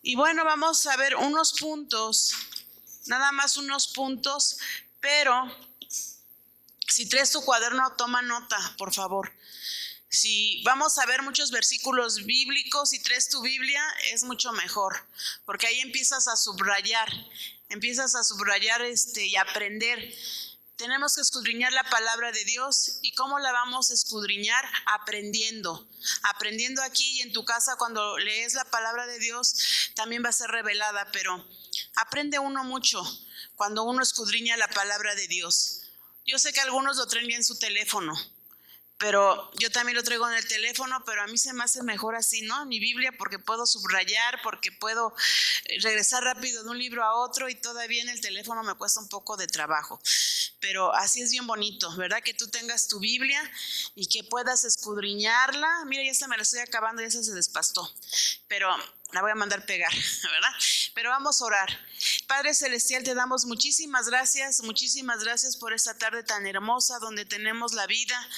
Y bueno, vamos a ver unos puntos, nada más unos puntos, pero si traes tu cuaderno, toma nota, por favor. Si vamos a ver muchos versículos bíblicos, si traes tu Biblia, es mucho mejor, porque ahí empiezas a subrayar y aprender. Tenemos que escudriñar la palabra de Dios. ¿Y cómo la vamos a escudriñar? Aprendiendo aquí, y en tu casa cuando lees la palabra de Dios también va a ser revelada, pero aprende uno mucho cuando uno escudriña la palabra de Dios. Yo sé que algunos lo traen en su teléfono, pero yo también lo traigo en el teléfono, pero a mí se me hace mejor así, ¿no? Mi Biblia, porque puedo subrayar, porque puedo regresar rápido de un libro a otro, y todavía en el teléfono me cuesta un poco de trabajo. Pero así es bien bonito, ¿verdad? Que tú tengas tu Biblia y que puedas escudriñarla. Mira, ya se me la estoy acabando, ya se despastó, pero la voy a mandar pegar, ¿verdad? Pero vamos a orar. Padre Celestial, te damos muchísimas gracias por esta tarde tan hermosa, donde tenemos la vida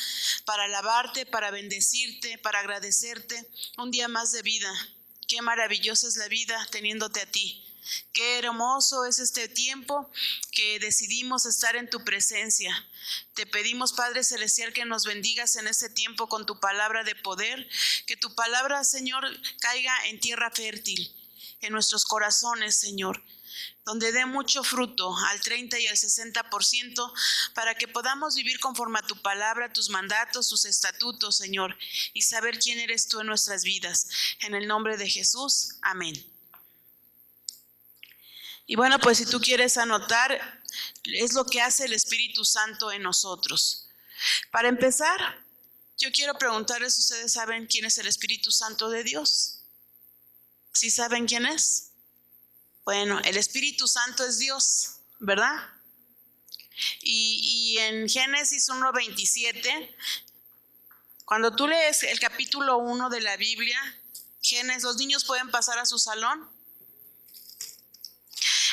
para alabarte, para bendecirte, para agradecerte. Un día más de vida. Qué maravillosa es la vida teniéndote a ti. Qué hermoso es este tiempo que decidimos estar en tu presencia. Te pedimos, Padre Celestial, que nos bendigas en este tiempo con tu palabra de poder, que tu palabra, Señor, caiga en tierra fértil, en nuestros corazones, Señor, donde dé mucho fruto, al 30 y al 60%, para que podamos vivir conforme a tu palabra, tus mandatos, tus estatutos, Señor, y saber quién eres tú en nuestras vidas. En el nombre de Jesús, amén. Y bueno, pues si tú quieres anotar, es lo que hace el Espíritu Santo en nosotros. Para empezar, yo quiero preguntarles, ¿ustedes saben quién es el Espíritu Santo de Dios? ¿Sí saben quién es? Bueno, el Espíritu Santo es Dios, ¿verdad? Y en Génesis 1:27, cuando tú lees el capítulo 1 de la Biblia, Génesis, los niños pueden pasar a su salón.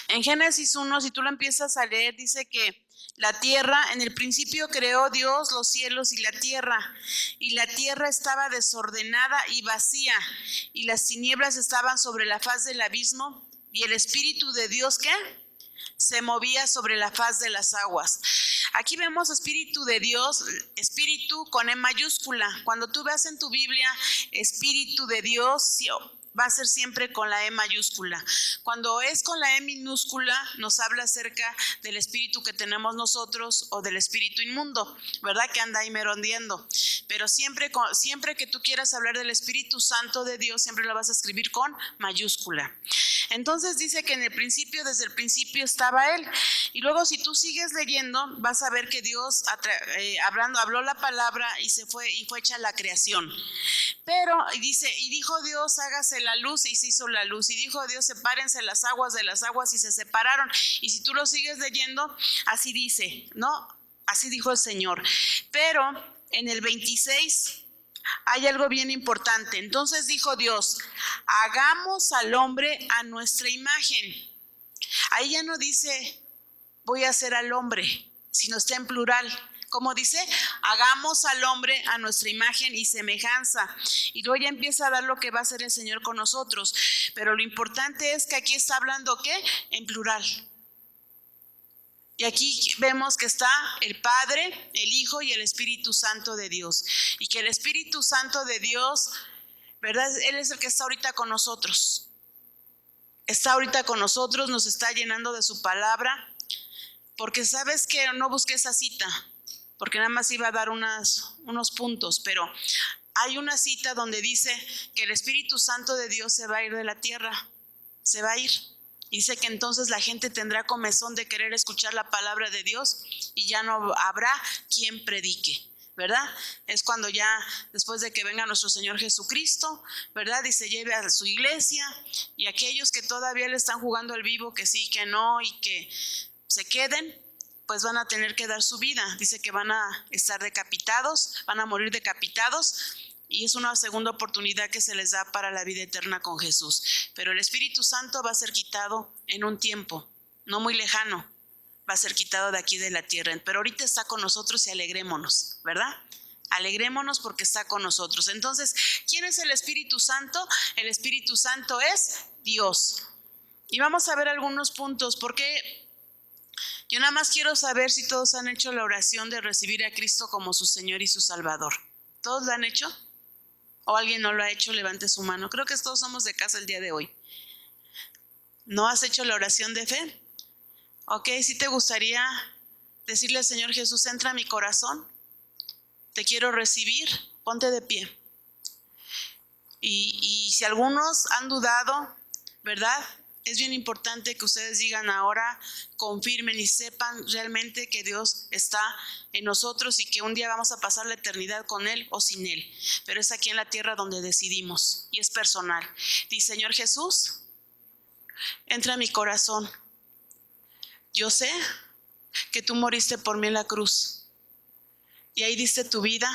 En Génesis 1, si tú lo empiezas a leer, dice que la tierra, en el principio creó Dios los cielos y la tierra estaba desordenada y vacía, y las tinieblas estaban sobre la faz del abismo, y el Espíritu de Dios, ¿qué? Se movía sobre la faz de las aguas. Aquí vemos Espíritu de Dios, Espíritu con E mayúscula. Cuando tú veas en tu Biblia Espíritu de Dios, va a ser siempre con la E mayúscula. Cuando es con la E minúscula, nos habla acerca del espíritu que tenemos nosotros, o del espíritu inmundo, ¿verdad? Que anda ahí merodeando. Pero siempre que tú quieras hablar del Espíritu Santo de Dios, siempre lo vas a escribir con mayúscula. Entonces dice que desde el principio estaba Él. Y luego, si tú sigues leyendo, vas a ver que Dios habló la palabra y fue hecha la creación. Pero dice, y dijo Dios, hágase la luz, y se hizo la luz. Y dijo Dios, sepárense las aguas de las aguas, y se separaron. Y si tú lo sigues leyendo, así dice, ¿no? Así dijo el Señor. Pero en el 26 hay algo bien importante. Entonces dijo Dios, hagamos al hombre a nuestra imagen. Ahí ya no dice, voy a hacer al hombre, sino está en plural. Como dice, hagamos al hombre a nuestra imagen y semejanza. Y luego ya empieza a dar lo que va a hacer el Señor con nosotros. Pero lo importante es que aquí está hablando, ¿qué? En plural. Y aquí vemos que está el Padre, el Hijo y el Espíritu Santo de Dios. Y que el Espíritu Santo de Dios, ¿verdad? Él es el que está ahorita con nosotros. Está ahorita con nosotros, nos está llenando de su palabra. Porque sabes que no busqué esa cita, porque nada más iba a dar unos puntos, pero hay una cita donde dice que el Espíritu Santo de Dios se va a ir de la tierra, se va a ir. Dice que entonces la gente tendrá comezón de querer escuchar la palabra de Dios, y ya no habrá quien predique, ¿verdad? Es cuando ya, después de que venga nuestro Señor Jesucristo, ¿verdad? Y se lleve a su iglesia, y aquellos que todavía le están jugando al vivo, que sí, que no, y que se queden, pues van a tener que dar su vida. Dice que van a estar decapitados, van a morir decapitados, y es una segunda oportunidad que se les da para la vida eterna con Jesús. Pero el Espíritu Santo va a ser quitado en un tiempo no muy lejano, va a ser quitado de aquí de la tierra, pero ahorita está con nosotros, y alegrémonos, ¿verdad? Alegrémonos porque está con nosotros. Entonces, ¿quién es el Espíritu Santo? El Espíritu Santo es Dios. Y vamos a ver algunos puntos, porque yo nada más quiero saber si todos han hecho la oración de recibir a Cristo como su Señor y su Salvador. ¿Todos lo han hecho? ¿O alguien no lo ha hecho? Levante su mano. Creo que todos somos de casa el día de hoy. ¿No has hecho la oración de fe? Ok, si te gustaría decirle al Señor Jesús, entra a mi corazón, te quiero recibir, ponte de pie. Y si algunos han dudado, ¿verdad? Es bien importante que ustedes digan ahora, confirmen y sepan realmente que Dios está en nosotros y que un día vamos a pasar la eternidad con Él o sin Él. Pero es aquí en la tierra donde decidimos y es personal. Dice, Señor Jesús, entra a mi corazón. Yo sé que tú moriste por mí en la cruz y ahí diste tu vida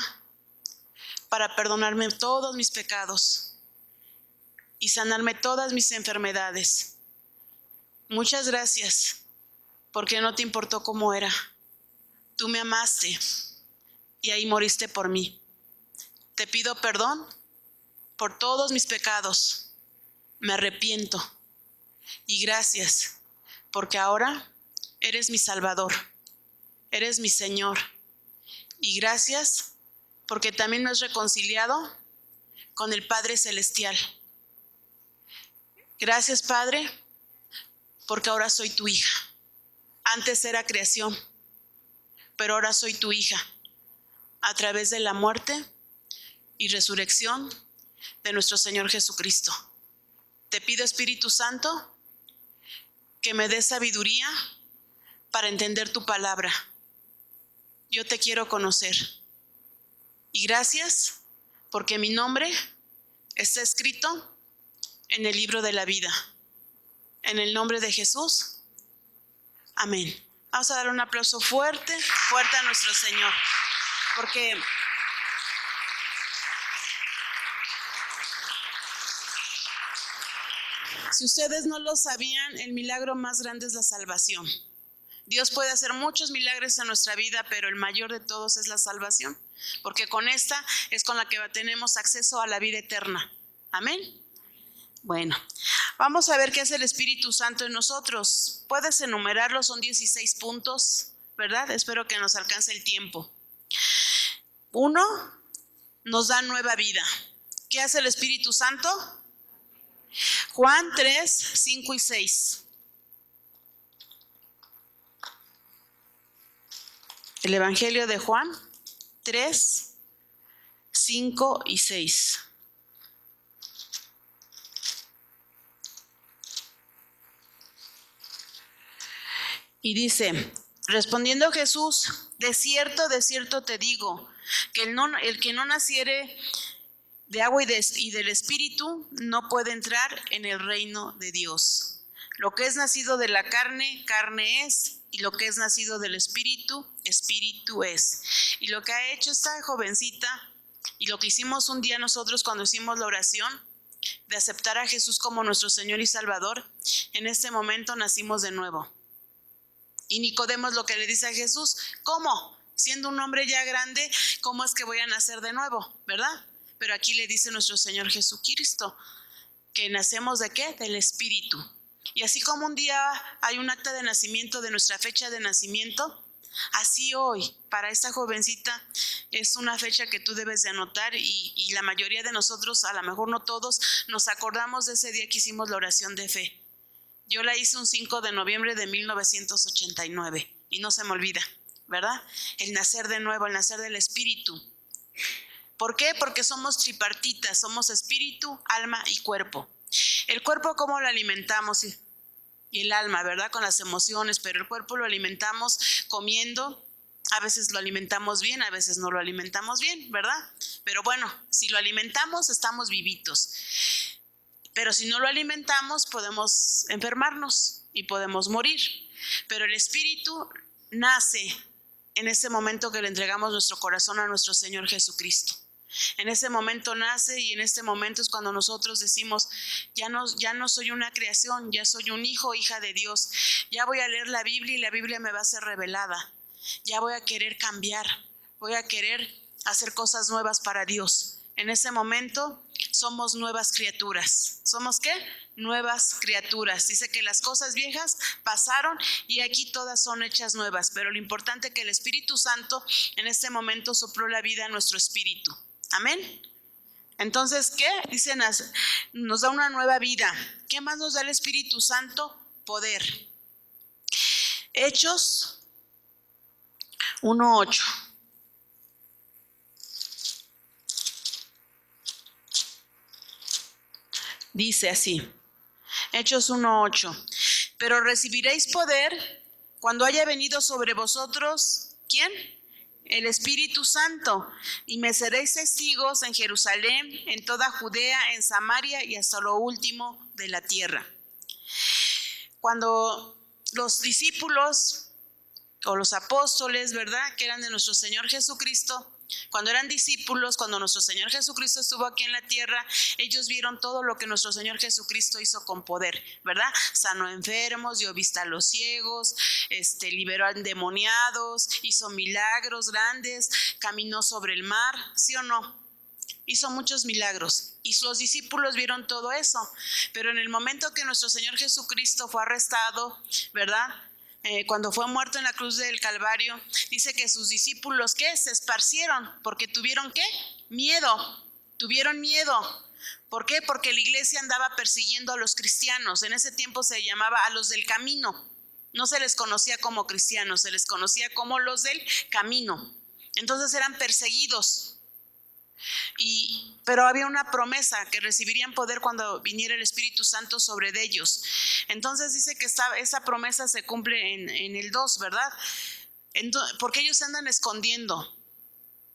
para perdonarme todos mis pecados y sanarme todas mis enfermedades. Muchas gracias, porque no te importó cómo era. Tú me amaste y ahí moriste por mí. Te pido perdón por todos mis pecados. Me arrepiento y gracias, porque ahora eres mi Salvador, eres mi Señor. Y gracias porque también me has reconciliado con el Padre Celestial. Gracias, Padre, porque ahora soy tu hija. Antes era creación, pero ahora soy tu hija a través de la muerte y resurrección de nuestro Señor Jesucristo. Te pido, Espíritu Santo, que me des sabiduría para entender tu palabra. Yo te quiero conocer. Y gracias porque mi nombre está escrito en el libro de la vida. En el nombre de Jesús. Amén. Vamos a dar un aplauso fuerte, fuerte a nuestro Señor. Porque si ustedes no lo sabían, el milagro más grande es la salvación. Dios puede hacer muchos milagros en nuestra vida, pero el mayor de todos es la salvación, porque con esta es con la que tenemos acceso a la vida eterna. Amén. Bueno, vamos a ver qué hace el Espíritu Santo en nosotros. Puedes enumerarlo, son 16 puntos, ¿verdad? Espero que nos alcance el tiempo. 1, nos da nueva vida. ¿Qué hace el Espíritu Santo? Juan 3, 5 y 6. El Evangelio de Juan 3, 5 y 6. Y dice, respondiendo Jesús, de cierto te digo, que el que no naciere de agua y del Espíritu no puede entrar en el reino de Dios. Lo que es nacido de la carne, carne es, y lo que es nacido del Espíritu, Espíritu es. Y lo que ha hecho esta jovencita, y lo que hicimos un día nosotros cuando hicimos la oración, de aceptar a Jesús como nuestro Señor y Salvador, en este momento nacimos de nuevo. Y Nicodemo es lo que le dice a Jesús, ¿cómo? Siendo un hombre ya grande, ¿cómo es que voy a nacer de nuevo? ¿Verdad? Pero aquí le dice nuestro Señor Jesucristo, que nacemos ¿de qué? Del Espíritu. Y así como un día hay un acta de nacimiento de nuestra fecha de nacimiento, así hoy, para esta jovencita, es una fecha que tú debes de anotar y la mayoría de nosotros, a lo mejor no todos, nos acordamos de ese día que hicimos la oración de fe. Yo la hice un 5 de noviembre de 1989 y no se me olvida, ¿verdad? El nacer de nuevo, el nacer del Espíritu. ¿Por qué? Porque somos tripartitas, somos espíritu, alma y cuerpo. El cuerpo, ¿cómo lo alimentamos? Y el alma, ¿verdad? Con las emociones, pero el cuerpo lo alimentamos comiendo. A veces lo alimentamos bien, a veces no lo alimentamos bien, ¿verdad? Pero bueno, si lo alimentamos, estamos vivitos. Pero si no lo alimentamos, podemos enfermarnos y podemos morir. Pero el Espíritu nace en ese momento que le entregamos nuestro corazón a nuestro Señor Jesucristo. En ese momento nace y en este momento es cuando nosotros decimos, ya no soy una creación, ya soy un hijo, hija de Dios. Ya voy a leer la Biblia y la Biblia me va a ser revelada. Ya voy a querer cambiar, voy a querer hacer cosas nuevas para Dios. en ese momento somos nuevas criaturas. ¿Somos qué? Nuevas criaturas. Dice que las cosas viejas pasaron y aquí todas son hechas nuevas. Pero lo importante es que el Espíritu Santo en este momento sopló la vida a nuestro espíritu. Amén. Entonces, ¿qué? Dicen, nos da una nueva vida. ¿Qué más nos da el Espíritu Santo? Poder. Hechos 1:8. Dice así, Hechos 1:8. Pero recibiréis poder cuando haya venido sobre vosotros, ¿quién? El Espíritu Santo, y me seréis testigos en Jerusalén, en toda Judea, en Samaria y hasta lo último de la tierra. Cuando los discípulos o los apóstoles, ¿verdad?, que eran de nuestro Señor Jesucristo, cuando eran discípulos, cuando nuestro Señor Jesucristo estuvo aquí en la tierra, ellos vieron todo lo que nuestro Señor Jesucristo hizo con poder, ¿verdad? Sanó enfermos, dio vista a los ciegos, liberó a endemoniados, hizo milagros grandes, caminó sobre el mar, ¿sí o no? Hizo muchos milagros y los discípulos vieron todo eso, pero en el momento que nuestro Señor Jesucristo fue arrestado, ¿verdad?, cuando fue muerto en la cruz del Calvario, dice que sus discípulos, ¿qué? Se esparcieron, porque tuvieron, ¿qué? Miedo, tuvieron miedo. ¿Por qué? Porque la iglesia andaba persiguiendo a los cristianos. En ese tiempo se llamaba a los del camino. No se les conocía como cristianos, se les conocía como los del camino. Entonces eran perseguidos. Pero había una promesa que recibirían poder cuando viniera el Espíritu Santo sobre de ellos. Entonces dice que esa promesa se cumple en el 2, ¿verdad? Porque ellos se andan escondiendo,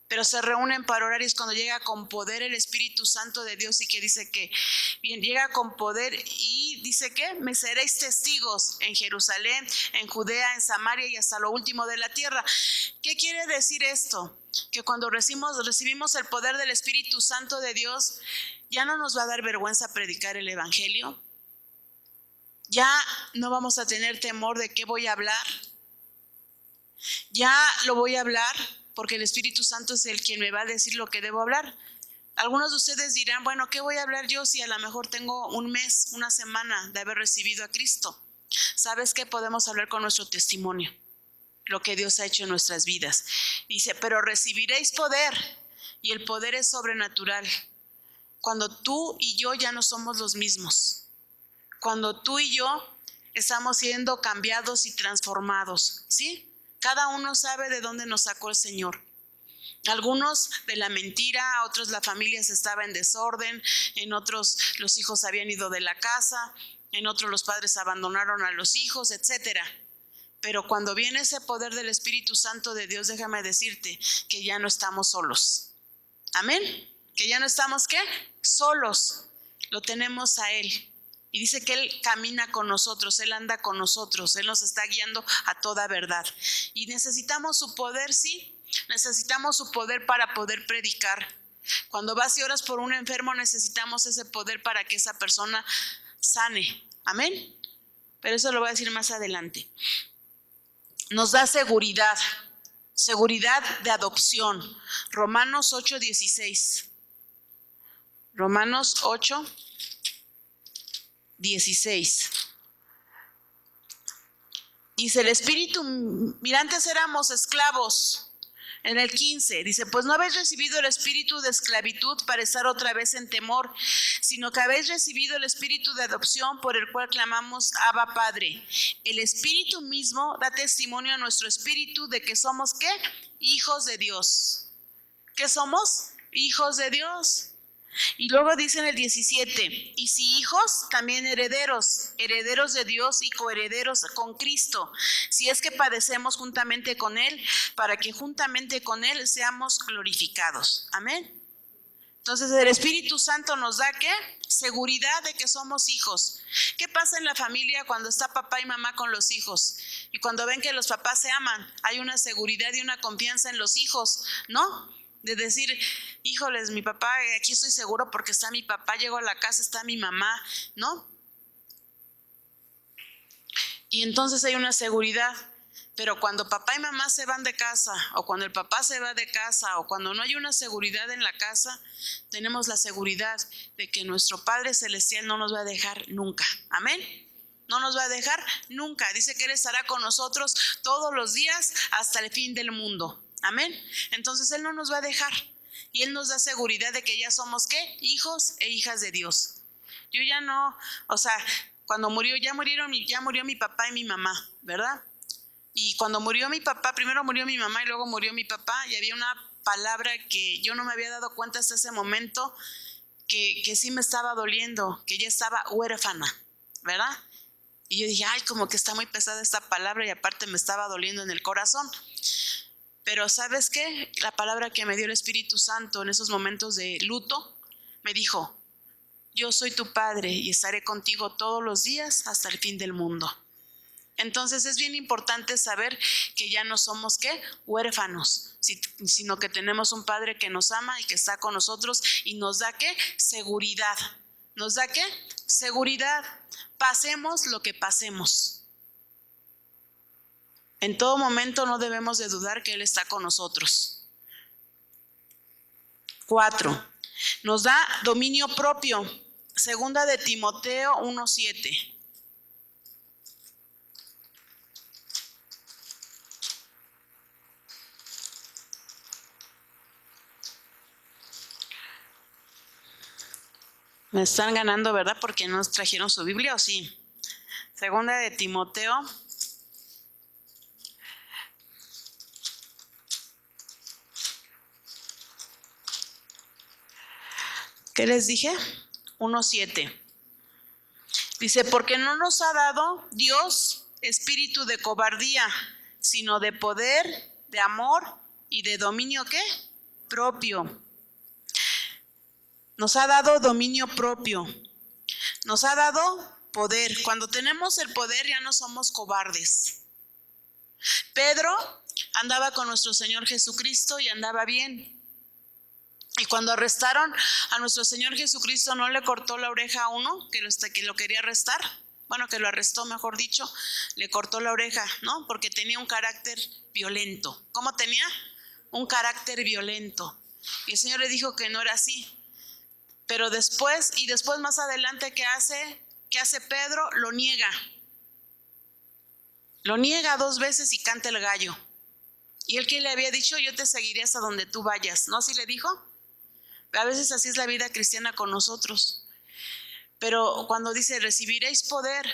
pero se reúnen para orar, y es cuando llega con poder el Espíritu Santo de Dios, y que dice que bien, llega con poder y dice que me seréis testigos en Jerusalén, en Judea, en Samaria y hasta lo último de la tierra. ¿Qué quiere decir esto? Que cuando recibimos el poder del Espíritu Santo de Dios, ya no nos va a dar vergüenza predicar el Evangelio. Ya no vamos a tener temor de qué voy a hablar. Ya lo voy a hablar porque el Espíritu Santo es el quien me va a decir lo que debo hablar. Algunos de ustedes dirán, bueno, ¿qué voy a hablar yo si a lo mejor tengo un mes, una semana de haber recibido a Cristo? ¿Sabes qué? Podemos hablar con nuestro testimonio, lo que Dios ha hecho en nuestras vidas. Dice, pero recibiréis poder, y el poder es sobrenatural. Cuando tú y yo ya no somos los mismos. Cuando tú y yo estamos siendo cambiados y transformados, ¿sí? Cada uno sabe de dónde nos sacó el Señor. Algunos de la mentira, otros la familia estaba en desorden, en otros los hijos habían ido de la casa, en otros los padres abandonaron a los hijos, etcétera. Pero cuando viene ese poder del Espíritu Santo de Dios, déjame decirte que ya no estamos solos. Amén. Que ya no estamos, ¿qué? Solos. Lo tenemos a Él. Y dice que Él camina con nosotros, Él anda con nosotros, Él nos está guiando a toda verdad. Y necesitamos su poder, sí. Necesitamos su poder para poder predicar. Cuando vas y oras por un enfermo, necesitamos ese poder para que esa persona sane. Amén. Pero eso lo voy a decir más adelante. Nos da seguridad de adopción. Romanos 8:16. Romanos 8:16. Dice el Espíritu, mira, antes éramos esclavos. En el 15 dice, pues no habéis recibido el espíritu de esclavitud para estar otra vez en temor, sino que habéis recibido el espíritu de adopción por el cual clamamos, Abba Padre. El Espíritu mismo da testimonio a nuestro espíritu de que somos, ¿qué? Hijos de Dios. ¿Qué somos? Hijos de Dios. Y luego dice en el 17, y si hijos, también herederos, herederos de Dios y coherederos con Cristo, si es que padecemos juntamente con Él, para que juntamente con Él seamos glorificados. Amén. Entonces el Espíritu Santo nos da, ¿qué? Seguridad de que somos hijos. ¿Qué pasa en la familia cuando está papá y mamá con los hijos? Y cuando ven que los papás se aman, hay una seguridad y una confianza en los hijos, ¿no? De decir, híjoles, mi papá, aquí estoy seguro porque está mi papá, llego a la casa, está mi mamá, ¿no? Y entonces hay una seguridad. Pero cuando papá y mamá se van de casa, o cuando el papá se va de casa, o cuando no hay una seguridad en la casa, tenemos la seguridad de que nuestro Padre Celestial no nos va a dejar nunca. Amén. No nos va a dejar nunca. Dice que Él estará con nosotros todos los días hasta el fin del mundo. Amén. Entonces Él no nos va a dejar. Y Él nos da seguridad de que ya somos, ¿qué? Hijos e hijas de Dios. Yo ya no, cuando ya murió mi papá y mi mamá, ¿verdad? Y cuando murió mi papá, primero murió mi mamá y luego murió mi papá, y había una palabra que yo no me había dado cuenta hasta ese momento, que sí me estaba doliendo, que ella estaba huérfana, ¿verdad? Y yo dije, ay, como que está muy pesada esta palabra, y aparte me estaba doliendo en el corazón. Pero ¿sabes qué? La palabra que me dio el Espíritu Santo en esos momentos de luto, me dijo, yo soy tu Padre y estaré contigo todos los días hasta el fin del mundo. Entonces es bien importante saber que ya no somos, ¿qué? Huérfanos, sino que tenemos un Padre que nos ama y que está con nosotros y nos da, ¿qué? Seguridad. ¿Nos da qué? Seguridad. Pasemos lo que pasemos. En todo momento no debemos de dudar que Él está con nosotros. 4. Nos da dominio propio. Segunda de Timoteo 1:7. Me están ganando, ¿verdad? Porque no trajeron su Biblia, ¿o sí? Segunda de Timoteo. ¿Qué les dije? 1:7. Dice, porque no nos ha dado Dios espíritu de cobardía, sino de poder, de amor y de dominio, ¿qué? Propio. Nos ha dado dominio propio. Nos ha dado poder. Cuando tenemos el poder ya no somos cobardes. Pedro andaba con nuestro Señor Jesucristo y andaba bien. Y cuando arrestaron a nuestro Señor Jesucristo, ¿no le cortó la oreja a uno que lo quería arrestar? Bueno, que lo arrestó, mejor dicho, le cortó la oreja, ¿no? Porque tenía un carácter violento. ¿Cómo tenía? Un carácter violento. Y el Señor le dijo que no era así. Pero después más adelante, ¿qué hace Pedro? Lo niega. Lo niega 2 veces y canta el gallo. Y él que le había dicho, yo te seguiré hasta donde tú vayas. ¿No así le dijo? A veces así es la vida cristiana con nosotros. Pero cuando dice, recibiréis poder,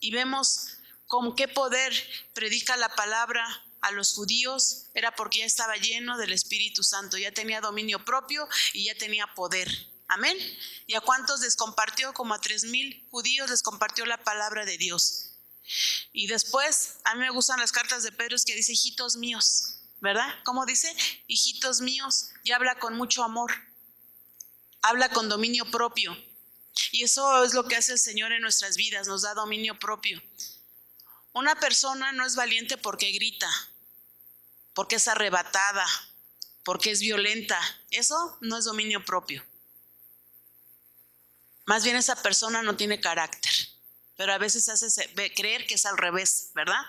y vemos con qué poder predica la palabra a los judíos, era porque ya estaba lleno del Espíritu Santo, ya tenía dominio propio y ya tenía poder. Amén. ¿Y a cuántos les compartió? Como a 3,000 judíos les compartió la palabra de Dios. Y después, a mí me gustan las cartas de Pedro, es que dice, hijitos míos, ¿verdad? ¿Cómo dice? Hijitos míos, y habla con mucho amor, habla con dominio propio. Y eso es lo que hace el Señor en nuestras vidas, nos da dominio propio. Una persona no es valiente porque grita, porque es arrebatada, porque es violenta. Eso no es dominio propio. Más bien esa persona no tiene carácter, pero a veces hace creer que es al revés, ¿verdad?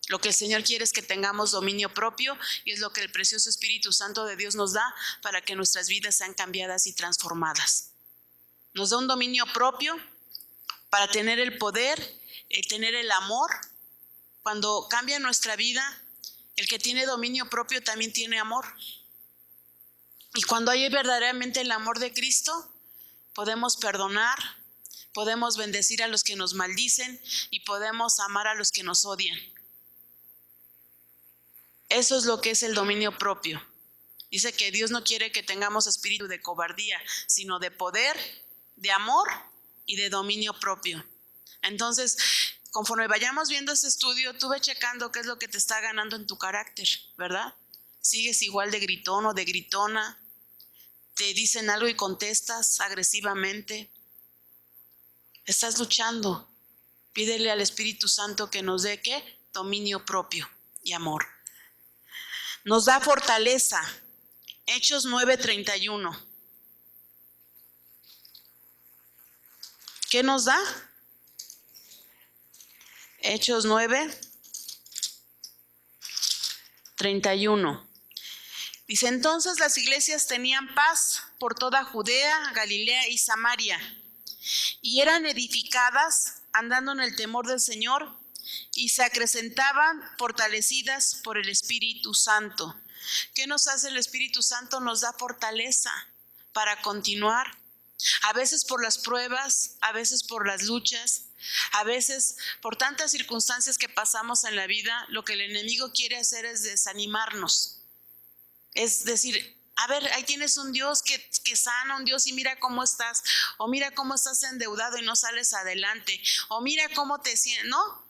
Lo que el Señor quiere es que tengamos dominio propio, y es lo que el precioso Espíritu Santo de Dios nos da para que nuestras vidas sean cambiadas y transformadas. Nos da un dominio propio para tener el poder, tener el amor. Cuando cambia nuestra vida, el que tiene dominio propio también tiene amor. Y cuando hay verdaderamente el amor de Cristo, podemos perdonar, podemos bendecir a los que nos maldicen y podemos amar a los que nos odian. Eso es lo que es el dominio propio. Dice que Dios no quiere que tengamos espíritu de cobardía, sino de poder, de amor y de dominio propio. Entonces, conforme vayamos viendo este estudio, tú ve checando qué es lo que te está ganando en tu carácter, ¿verdad? ¿Sigues igual de gritón o de gritona? ¿Te dicen algo y contestas agresivamente? Estás luchando. Pídele al Espíritu Santo que nos dé, ¿qué? Dominio propio y amor. Nos da fortaleza. Hechos 9:31. ¿Qué nos da? Hechos 9. 31. Dice, entonces las iglesias tenían paz por toda Judea, Galilea y Samaria, y eran edificadas andando en el temor del Señor, y se acrecentaban fortalecidas por el Espíritu Santo. ¿Qué nos hace el Espíritu Santo? Nos da fortaleza para continuar. A veces por las pruebas, a veces por las luchas, a veces por tantas circunstancias que pasamos en la vida, lo que el enemigo quiere hacer es desanimarnos. Es decir, a ver, ahí tienes un Dios que sana, un Dios, y mira cómo estás, o mira cómo estás endeudado y no sales adelante, o mira cómo te sientes, ¿no?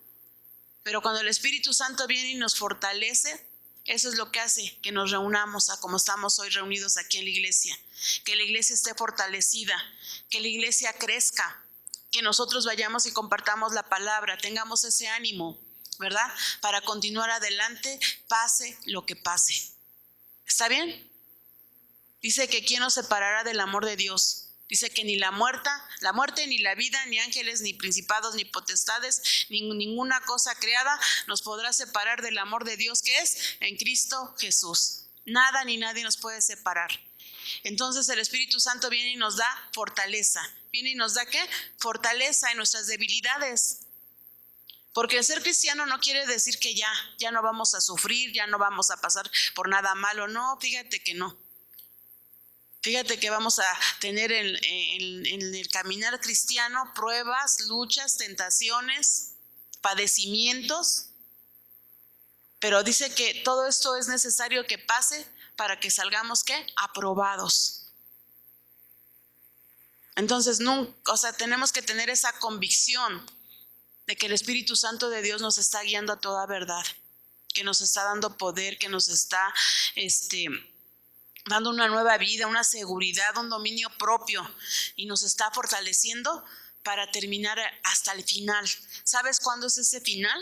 Pero cuando el Espíritu Santo viene y nos fortalece, eso es lo que hace que nos reunamos a como estamos hoy reunidos aquí en la iglesia, que la iglesia esté fortalecida, que la iglesia crezca, que nosotros vayamos y compartamos la palabra, tengamos ese ánimo, ¿verdad? Para continuar adelante, pase lo que pase. ¿Está bien? Dice que ¿quién nos separará del amor de Dios? Dice que ni la muerte, ni la vida, ni ángeles, ni principados, ni potestades, ni ninguna cosa creada nos podrá separar del amor de Dios que es en Cristo Jesús. Nada ni nadie nos puede separar. Entonces el Espíritu Santo viene y nos da fortaleza. Viene y nos da ¿qué? Fortaleza en nuestras debilidades. Porque el ser cristiano no quiere decir que ya no vamos a sufrir, ya no vamos a pasar por nada malo. No, fíjate que no. Fíjate que vamos a tener en el caminar cristiano pruebas, luchas, tentaciones, padecimientos. Pero dice que todo esto es necesario que pase para que salgamos ¿qué? Aprobados. Entonces, tenemos que tener esa convicción de que el Espíritu Santo de Dios nos está guiando a toda verdad, que nos está dando poder, que nos está dando una nueva vida, una seguridad, un dominio propio, y nos está fortaleciendo para terminar hasta el final. ¿Sabes cuándo es ese final?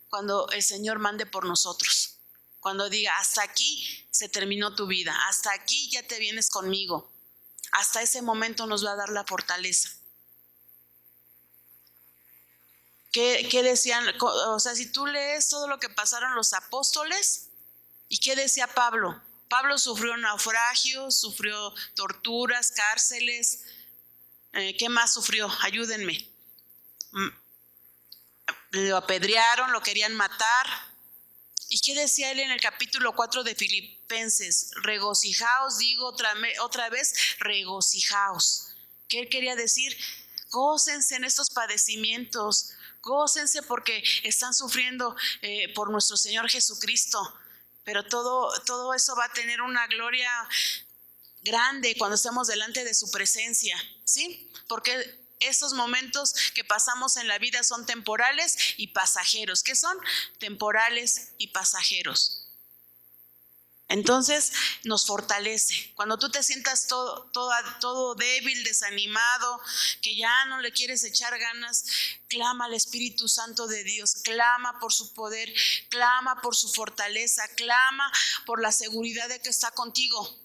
Cuando el Señor mande por nosotros, cuando diga, hasta aquí se terminó tu vida, hasta aquí ya te vienes conmigo. Hasta ese momento nos va a dar la fortaleza. ¿Qué decían? O sea, si tú lees todo lo que pasaron los apóstoles, ¿y qué decía Pablo? Pablo sufrió naufragios, sufrió torturas, cárceles. ¿Qué más sufrió? Ayúdenme. Lo apedrearon, lo querían matar. ¿Y qué decía él en el capítulo 4 de Filipenses? Regocijaos, digo otra vez, regocijaos. ¿Qué él quería decir? Gócense en estos padecimientos, gócense porque están sufriendo por nuestro Señor Jesucristo. Pero todo eso va a tener una gloria grande cuando estemos delante de su presencia, ¿sí? Porque esos momentos que pasamos en la vida son temporales y pasajeros. ¿Qué son? Temporales y pasajeros. Entonces nos fortalece. Cuando tú te sientas todo débil, desanimado, que ya no le quieres echar ganas, clama al Espíritu Santo de Dios, clama por su poder, clama por su fortaleza, clama por la seguridad de que está contigo,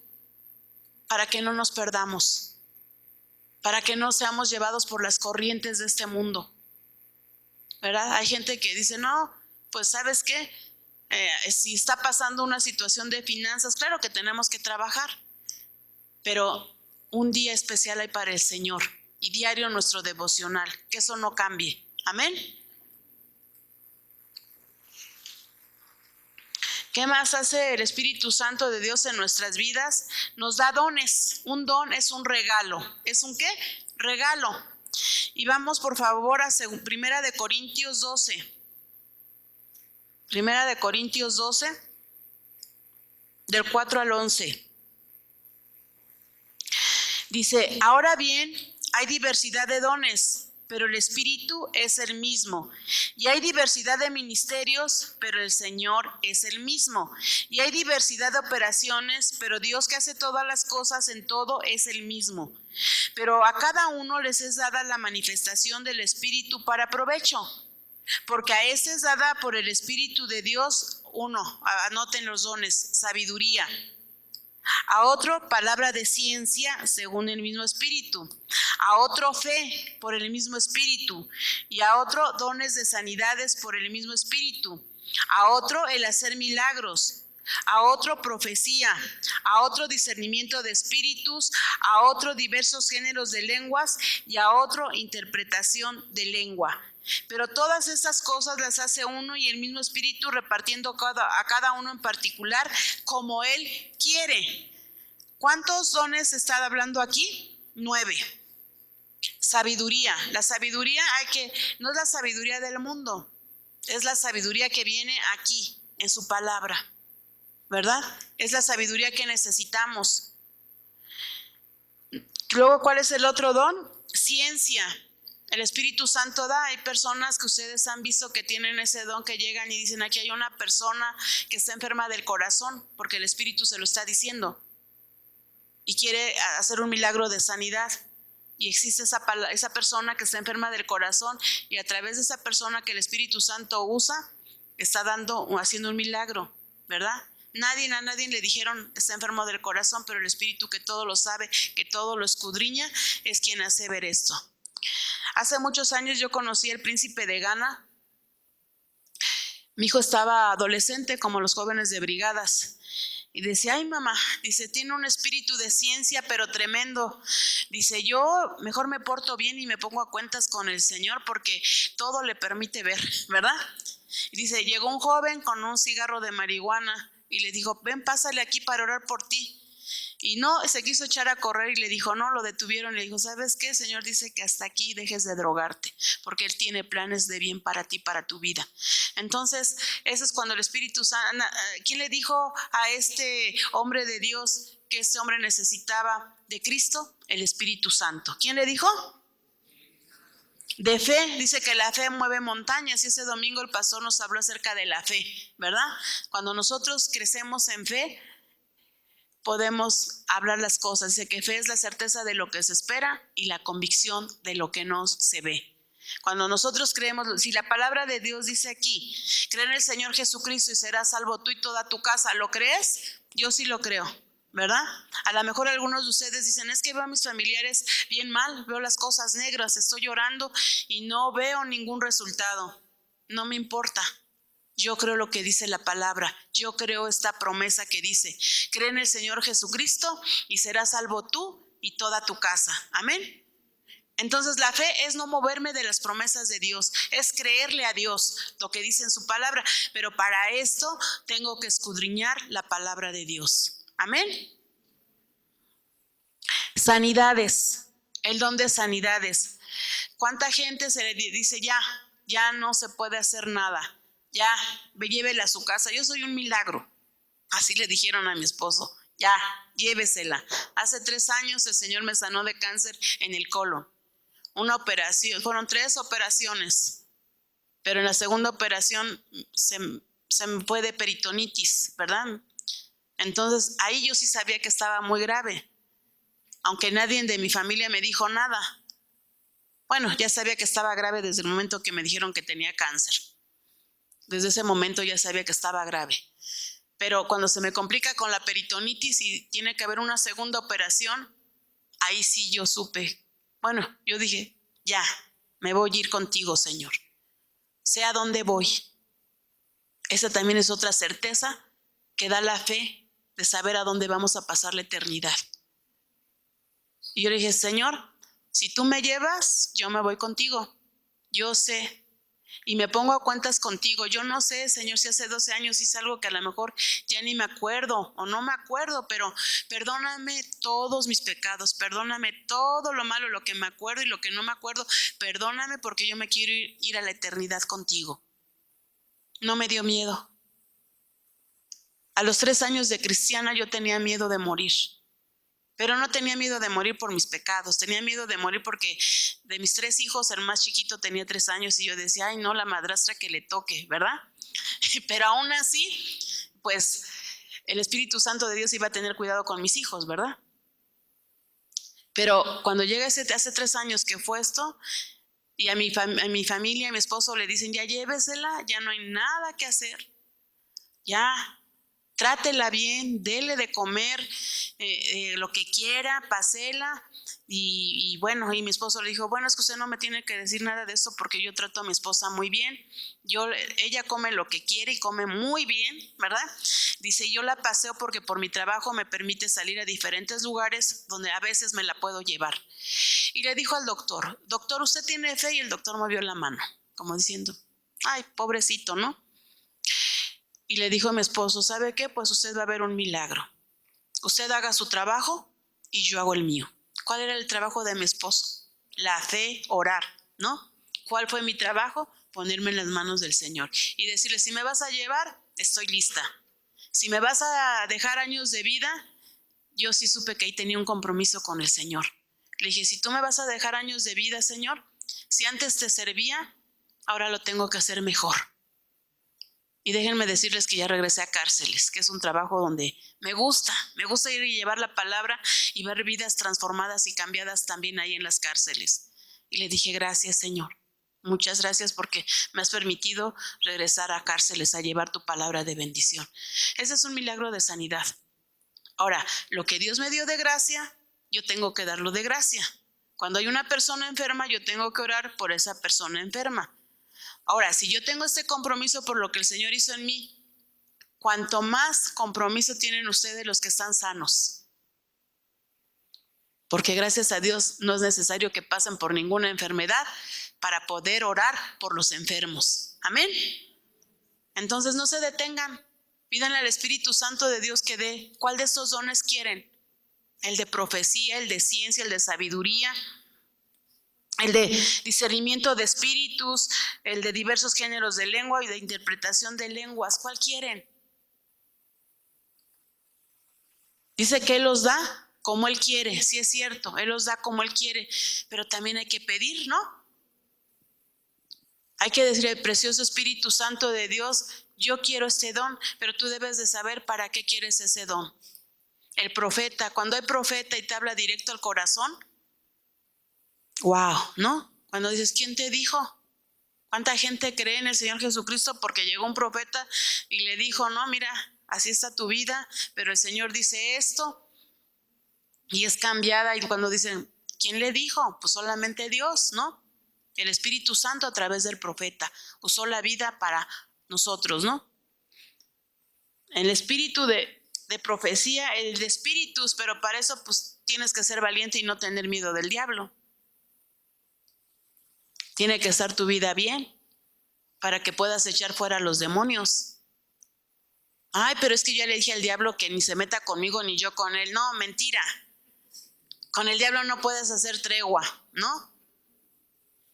para que no nos perdamos, para que no seamos llevados por las corrientes de este mundo, ¿verdad? Hay gente que dice, no, pues ¿sabes qué? Si está pasando una situación de finanzas, claro que tenemos que trabajar, pero un día especial hay para el Señor y diario nuestro devocional, que eso no cambie. Amén. ¿Qué más hace el Espíritu Santo de Dios en nuestras vidas? Nos da dones. Un don es un regalo. ¿Es un qué? Regalo. Y vamos por favor a 1 Corintios 12. 1 Corintios 12, del 4 al 11. Dice, ahora bien, hay diversidad de dones, pero el Espíritu es el mismo. Y hay diversidad de ministerios, pero el Señor es el mismo. Y hay diversidad de operaciones, pero Dios que hace todas las cosas en todo es el mismo. Pero a cada uno les es dada la manifestación del Espíritu para provecho. Porque a ese es dada por el Espíritu de Dios, anoten los dones, sabiduría. A otro, palabra de ciencia, según el mismo Espíritu. A otro, fe, por el mismo Espíritu. Y a otro, dones de sanidades por el mismo Espíritu. A otro, el hacer milagros. a otro profecía, a otro discernimiento de espíritus, a otro diversos géneros de lenguas y a otro interpretación de lengua. Pero todas estas cosas las hace uno y el mismo espíritu, repartiendo a cada uno en particular como él quiere. ¿Cuántos dones está hablando aquí? 9. Sabiduría. La sabiduría no es la sabiduría del mundo, es la sabiduría que viene aquí en su palabra, ¿verdad? Es la sabiduría que necesitamos. Luego, ¿cuál es el otro don? Ciencia. El Espíritu Santo da. Hay personas que ustedes han visto que tienen ese don, que llegan y dicen: aquí hay una persona que está enferma del corazón, porque el Espíritu se lo está diciendo y quiere hacer un milagro de sanidad. Y existe esa persona que está enferma del corazón, y a través de esa persona que el Espíritu Santo usa, está haciendo un milagro, ¿verdad? A nadie le dijeron está enfermo del corazón, pero el Espíritu, que todo lo sabe, que todo lo escudriña, es quien hace ver esto. Hace muchos años yo conocí al príncipe de Ghana. Mi hijo estaba adolescente, como los jóvenes de brigadas. Y decía: ay, mamá, dice, tiene un espíritu de ciencia, pero tremendo. Dice: yo mejor me porto bien y me pongo a cuentas con el Señor, porque todo le permite ver, ¿verdad? Y dice: llegó un joven con un cigarro de marihuana y le dijo: ven, pásale aquí para orar por ti. Y no, se quiso echar a correr y le dijo: no, lo detuvieron. Le dijo: ¿sabes qué? El Señor dice que hasta aquí dejes de drogarte, porque Él tiene planes de bien para ti, para tu vida. Entonces, eso es cuando el Espíritu Santo. ¿Quién le dijo a este hombre de Dios que este hombre necesitaba de Cristo? El Espíritu Santo. ¿Quién le dijo? De fe. Dice que la fe mueve montañas, y ese domingo el pastor nos habló acerca de la fe, ¿verdad? Cuando nosotros crecemos en fe, podemos hablar las cosas. Dice que fe es la certeza de lo que se espera y la convicción de lo que no se ve. Cuando nosotros creemos, si la palabra de Dios dice aquí: cree en el Señor Jesucristo y serás salvo tú y toda tu casa, ¿lo crees? Yo sí lo creo, ¿verdad? A lo mejor algunos de ustedes dicen: es que veo a mis familiares bien mal, veo las cosas negras, estoy llorando y no veo ningún resultado. No me importa. Yo creo lo que dice la palabra. Yo creo esta promesa que dice: cree en el Señor Jesucristo y serás salvo tú y toda tu casa. Amén. Entonces la fe es no moverme de las promesas de Dios, es creerle a Dios lo que dice en su palabra. Pero para esto tengo que escudriñar la palabra de Dios. Amén. Sanidades. El don de sanidades. ¿Cuánta gente se le dice: ya no se puede hacer nada? Ya, llévela a su casa, yo soy un milagro? Así le dijeron a mi esposo: ya, llévesela. Hace 3 años el Señor me sanó de cáncer en el colon. Una operación, fueron 3 operaciones, pero en la segunda operación se me fue de peritonitis, ¿verdad? Entonces ahí yo sí sabía que estaba muy grave, aunque nadie de mi familia me dijo nada. Bueno, ya sabía que estaba grave desde el momento que me dijeron que tenía cáncer. Desde ese momento ya sabía que estaba grave. Pero cuando se me complica con la peritonitis y tiene que haber una segunda operación, ahí sí yo supe. Bueno, yo dije: ya, me voy a ir contigo, Señor. Sé a dónde voy. Esa también es otra certeza que da la fe, de saber a dónde vamos a pasar la eternidad. Y yo le dije: Señor, si tú me llevas, yo me voy contigo. Yo sé. Y me pongo a cuentas contigo. Yo no sé, Señor, si hace 12 años hice algo que a lo mejor ya ni me acuerdo o no me acuerdo, pero perdóname todos mis pecados, perdóname todo lo malo, lo que me acuerdo y lo que no me acuerdo. Perdóname, porque yo me quiero ir a la eternidad contigo. No me dio miedo. A los 3 años de cristiana yo tenía miedo de morir. Pero no tenía miedo de morir por mis pecados, tenía miedo de morir porque de mis 3 hijos, el más chiquito tenía 3 años y yo decía: ay, no, la madrastra que le toque, ¿verdad? Pero aún así, pues el Espíritu Santo de Dios iba a tener cuidado con mis hijos, ¿verdad? Pero cuando llega hace 3 años que fue esto, y a mi familia, a mi esposo le dicen: ya llévesela, ya no hay nada que hacer, ya. Trátela bien, dele de comer lo que quiera, pasela. Y bueno, y mi esposo le dijo, bueno, es que usted no me tiene que decir nada de esto porque yo trato a mi esposa muy bien. Ella come lo que quiere y come muy bien, ¿verdad? Dice, yo la paseo porque por mi trabajo me permite salir a diferentes lugares donde a veces me la puedo llevar. Y le dijo al doctor, doctor, ¿usted tiene fe? Y el doctor movió la mano, como diciendo, ay, pobrecito, ¿no? Y le dijo a mi esposo, ¿sabe qué? Pues usted va a ver un milagro. Usted haga su trabajo y yo hago el mío. ¿Cuál era el trabajo de mi esposo? La fe, orar, ¿no? ¿Cuál fue mi trabajo? Ponerme en las manos del Señor y decirle, si me vas a llevar, estoy lista. Si me vas a dejar años de vida, yo sí supe que ahí tenía un compromiso con el Señor. Le dije, si tú me vas a dejar años de vida, Señor, si antes te servía, ahora lo tengo que hacer mejor. Y déjenme decirles que ya regresé a Cárceles, que es un trabajo donde me gusta ir y llevar la palabra y ver vidas transformadas y cambiadas también ahí en las cárceles. Y le dije, gracias, Señor. Muchas gracias porque me has permitido regresar a Cárceles a llevar tu palabra de bendición. Ese es un milagro de sanidad. Ahora, lo que Dios me dio de gracia, yo tengo que darlo de gracia. Cuando hay una persona enferma, yo tengo que orar por esa persona enferma. Ahora, si yo tengo este compromiso por lo que el Señor hizo en mí, cuanto más compromiso tienen ustedes los que están sanos. Porque gracias a Dios no es necesario que pasen por ninguna enfermedad para poder orar por los enfermos. Amén. Entonces no se detengan. Pídanle al Espíritu Santo de Dios que dé. ¿Cuál de estos dones quieren? El de profecía, el de ciencia, el de sabiduría, el de discernimiento de espíritus, el de diversos géneros de lengua y de interpretación de lenguas. ¿Cuál quieren? Dice que Él los da como Él quiere. Sí, es cierto, Él los da como Él quiere, pero también hay que pedir, ¿no? Hay que decir al precioso Espíritu Santo de Dios, yo quiero este don, pero tú debes de saber para qué quieres ese don. El profeta, cuando hay profeta y te habla directo al corazón, wow, ¿no? Cuando dices, ¿quién te dijo? ¿Cuánta gente cree en el Señor Jesucristo porque llegó un profeta y le dijo, no, mira, así está tu vida, pero el Señor dice esto y es cambiada? Y cuando dicen, ¿quién le dijo? Pues solamente Dios, ¿no? El Espíritu Santo a través del profeta usó la vida para nosotros, ¿no? El espíritu de profecía, el de espíritus, pero para eso pues tienes que ser valiente y no tener miedo del diablo. Tiene que estar tu vida bien para que puedas echar fuera a los demonios. Ay, pero es que ya le dije al diablo que ni se meta conmigo ni yo con él. No, mentira. Con el diablo no puedes hacer tregua, ¿no?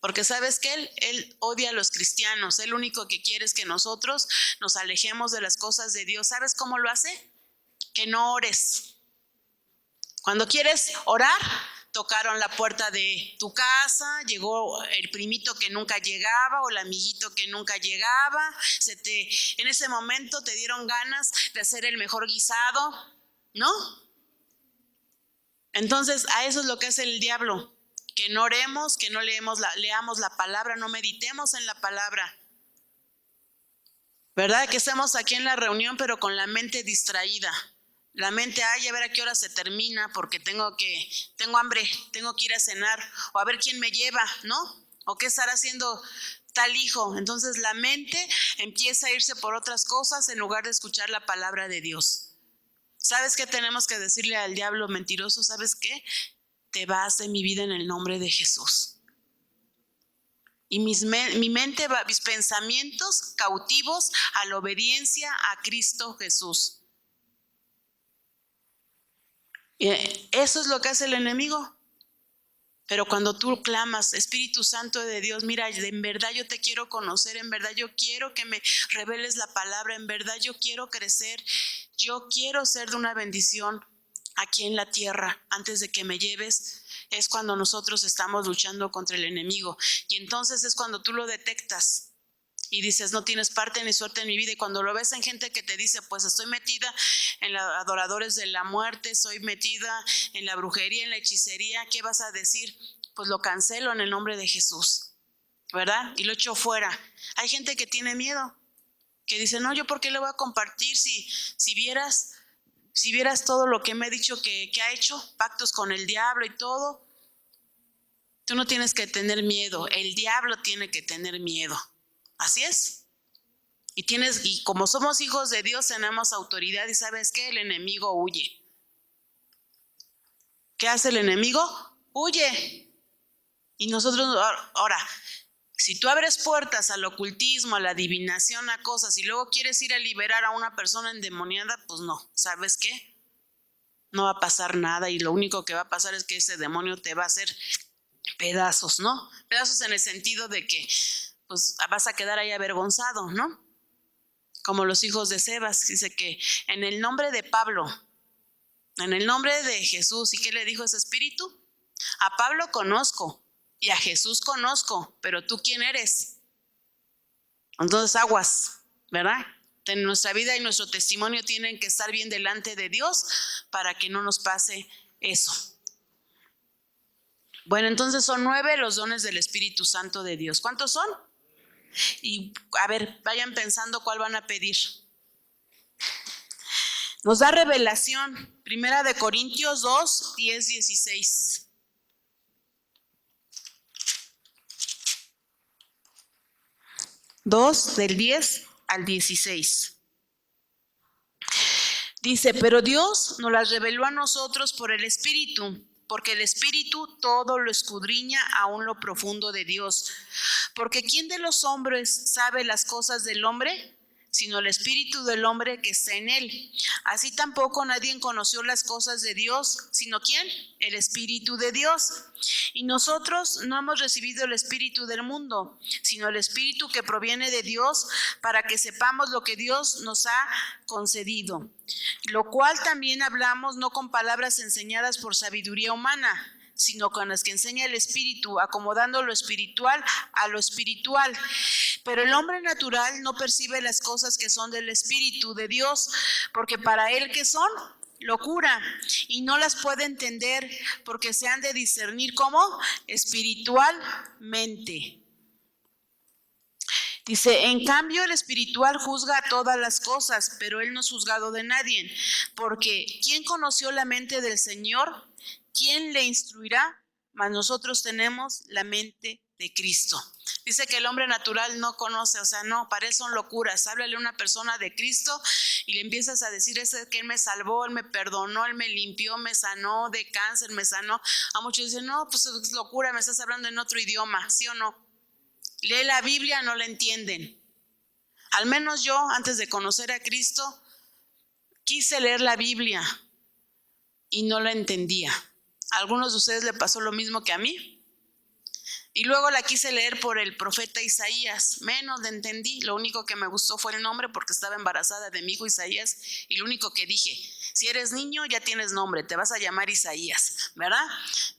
Porque sabes que él odia a los cristianos. Él lo único que quiere es que nosotros nos alejemos de las cosas de Dios. ¿Sabes cómo lo hace? Que no ores. Cuando quieres orar, tocaron la puerta de tu casa, llegó el primito que nunca llegaba o el amiguito que nunca llegaba, en ese momento te dieron ganas de hacer el mejor guisado, ¿no? Entonces a eso es lo que hace el diablo, que no oremos, que no leamos la palabra, no meditemos en la palabra, ¿verdad? Que estemos aquí en la reunión pero con la mente distraída. La mente, ay, a ver a qué hora se termina porque tengo hambre, tengo que ir a cenar, o a ver quién me lleva, ¿no? O qué estará haciendo tal hijo. Entonces la mente empieza a irse por otras cosas en lugar de escuchar la palabra de Dios. ¿Sabes qué tenemos que decirle al diablo mentiroso? ¿Sabes qué? Te vas de mi vida en el nombre de Jesús. Y mi mente va, mis pensamientos cautivos a la obediencia a Cristo Jesús. Eso es lo que hace el enemigo. Pero cuando tú clamas, Espíritu Santo de Dios, mira, en verdad yo te quiero conocer, en verdad yo quiero que me reveles la palabra, en verdad yo quiero crecer, yo quiero ser de una bendición aquí en la tierra antes de que me lleves, es cuando nosotros estamos luchando contra el enemigo. Y entonces es cuando tú lo detectas. Y dices, no tienes parte ni suerte en mi vida. Y cuando lo ves en gente que te dice, pues estoy metida en los adoradores de la muerte, estoy metida en la brujería, en la hechicería, ¿qué vas a decir? Pues lo cancelo en el nombre de Jesús, ¿verdad? Y lo echo fuera. Hay gente que tiene miedo. que dice, no, yo por qué le voy a compartir si vieras todo lo que me ha dicho que ha hecho, pactos con el diablo y todo. Tú no tienes que tener miedo, el diablo tiene que tener miedo. Así es. Y como somos hijos de Dios, tenemos autoridad y ¿sabes qué? El enemigo huye. ¿Qué hace el enemigo? Huye. Y nosotros, ahora, si tú abres puertas al ocultismo, a la adivinación, a cosas, y luego quieres ir a liberar a una persona endemoniada, pues no, ¿sabes qué? No va a pasar nada y lo único que va a pasar es que ese demonio te va a hacer pedazos, ¿no? Pedazos en el sentido de que pues vas a quedar ahí avergonzado, ¿no? Como los hijos de Sebas, dice que en el nombre de Pablo, en el nombre de Jesús, ¿y qué le dijo ese espíritu? A Pablo conozco y a Jesús conozco, pero ¿tú quién eres? Entonces aguas, ¿verdad? En nuestra vida y nuestro testimonio tienen que estar bien delante de Dios para que no nos pase eso. Bueno, entonces son 9 los dones del Espíritu Santo de Dios. ¿Cuántos son? Y a ver, vayan pensando cuál van a pedir. Nos da revelación, 1 Corintios 2, 10, 16. 2 del 10 al 16. Dice, pero Dios nos las reveló a nosotros por el Espíritu, porque el Espíritu todo lo escudriña aún lo profundo de Dios. Porque ¿quién de los hombres sabe las cosas del hombre? Sino el Espíritu del hombre que está en él. Así tampoco nadie conoció las cosas de Dios, sino ¿quién? El Espíritu de Dios. Y nosotros no hemos recibido el espíritu del mundo, sino el Espíritu que proviene de Dios, para que sepamos lo que Dios nos ha concedido. Lo cual también hablamos no con palabras enseñadas por sabiduría humana, sino con las que enseña el Espíritu, acomodando lo espiritual a lo espiritual. Pero el hombre natural no percibe las cosas que son del Espíritu de Dios, porque para él que son locura, y no las puede entender, porque se han de discernir como espiritualmente. Dice, en cambio el espiritual juzga todas las cosas, pero él no es juzgado de nadie, porque ¿quién conoció la mente del Señor? ¿Quién le instruirá? Mas nosotros tenemos la mente de Cristo. Dice que el hombre natural no conoce, o sea, no, para él son locuras. Háblale a una persona de Cristo y le empiezas a decir ese que él me salvó, él me perdonó, él me limpió, me sanó de cáncer, me sanó. A muchos dicen, no, pues es locura, me estás hablando en otro idioma, ¿sí o no? Lee la Biblia, no la entienden. Al menos yo, antes de conocer a Cristo, quise leer la Biblia y no la entendía. A algunos de ustedes le pasó lo mismo que a mí. Y luego la quise leer por el profeta Isaías. Menos la entendí. Lo único que me gustó fue el nombre, porque estaba embarazada de mi hijo Isaías. Y lo único que dije, si eres niño ya tienes nombre, te vas a llamar Isaías, ¿verdad?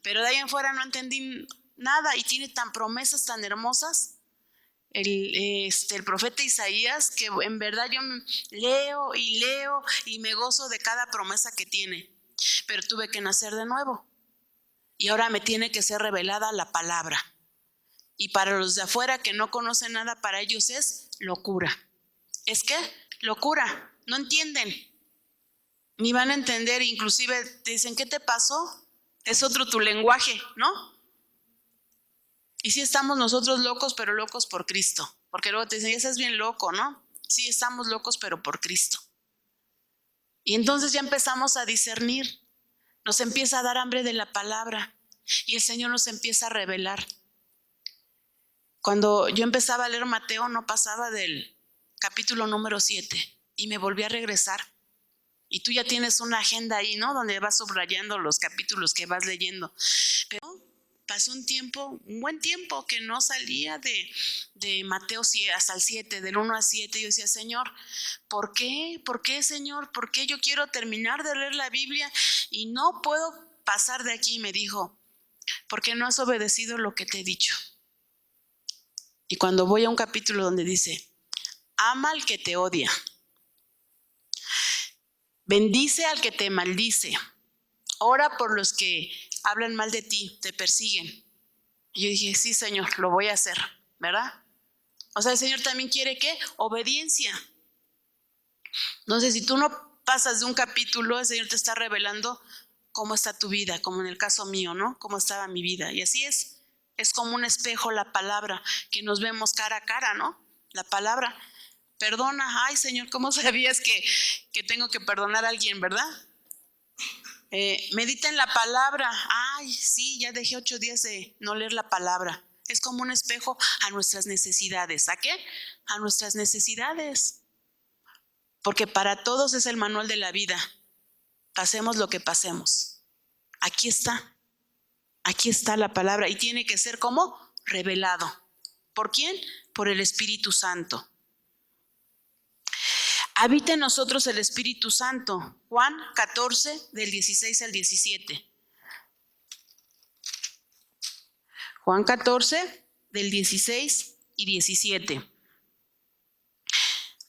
Pero de ahí en fuera no entendí nada, y tiene tan promesas tan hermosas el profeta Isaías, que en verdad yo leo y me gozo de cada promesa que tiene. Pero tuve que nacer de nuevo y ahora me tiene que ser revelada la palabra. Y para los de afuera que no conocen nada, para ellos es locura. ¿Es qué? Locura. No entienden, ni van a entender. Inclusive te dicen, ¿qué te pasó? Es otro tu lenguaje, ¿no? Y sí estamos nosotros locos, pero locos por Cristo. Porque luego te dicen, ese es bien loco, ¿no? Sí, estamos locos, pero por Cristo. Y entonces ya empezamos a discernir. Nos empieza a dar hambre de la palabra. Y el Señor nos empieza a revelar. Cuando yo empezaba a leer Mateo, no pasaba del capítulo número 7. Y me volví a regresar. Y tú ya tienes una agenda ahí, ¿no? Donde vas subrayando los capítulos que vas leyendo. Pero pasó un buen tiempo que no salía de Mateo hasta el 7, del 1 al 7. Yo decía, Señor, ¿por qué? ¿Por qué, Señor? ¿Por qué yo quiero terminar de leer la Biblia y no puedo pasar de aquí? Y me dijo, porque no has obedecido lo que te he dicho. Y cuando voy a un capítulo donde dice, ama al que te odia, bendice al que te maldice, ora por los que hablan mal de ti, te persiguen. Y yo dije, sí, Señor, lo voy a hacer, ¿verdad? O sea, el Señor también quiere ¿qué? Obediencia. Entonces, si tú no pasas de un capítulo, el Señor te está revelando cómo está tu vida, como en el caso mío, ¿no? Cómo estaba mi vida. Y así es como un espejo la palabra, que nos vemos cara a cara, ¿no? La palabra, perdona, ay Señor, ¿cómo sabías que tengo que perdonar a alguien, verdad? Medita en la palabra, ay, sí, ya dejé 8 días de no leer la palabra. Es como un espejo a nuestras necesidades. ¿A qué? A nuestras necesidades. Porque para todos es el manual de la vida. Pasemos lo que pasemos. Aquí está la palabra y tiene que ser como revelado. ¿Por quién? Por el Espíritu Santo. Habita en nosotros el Espíritu Santo. Juan 14, del 16 al 17. Juan 14, del 16 y 17.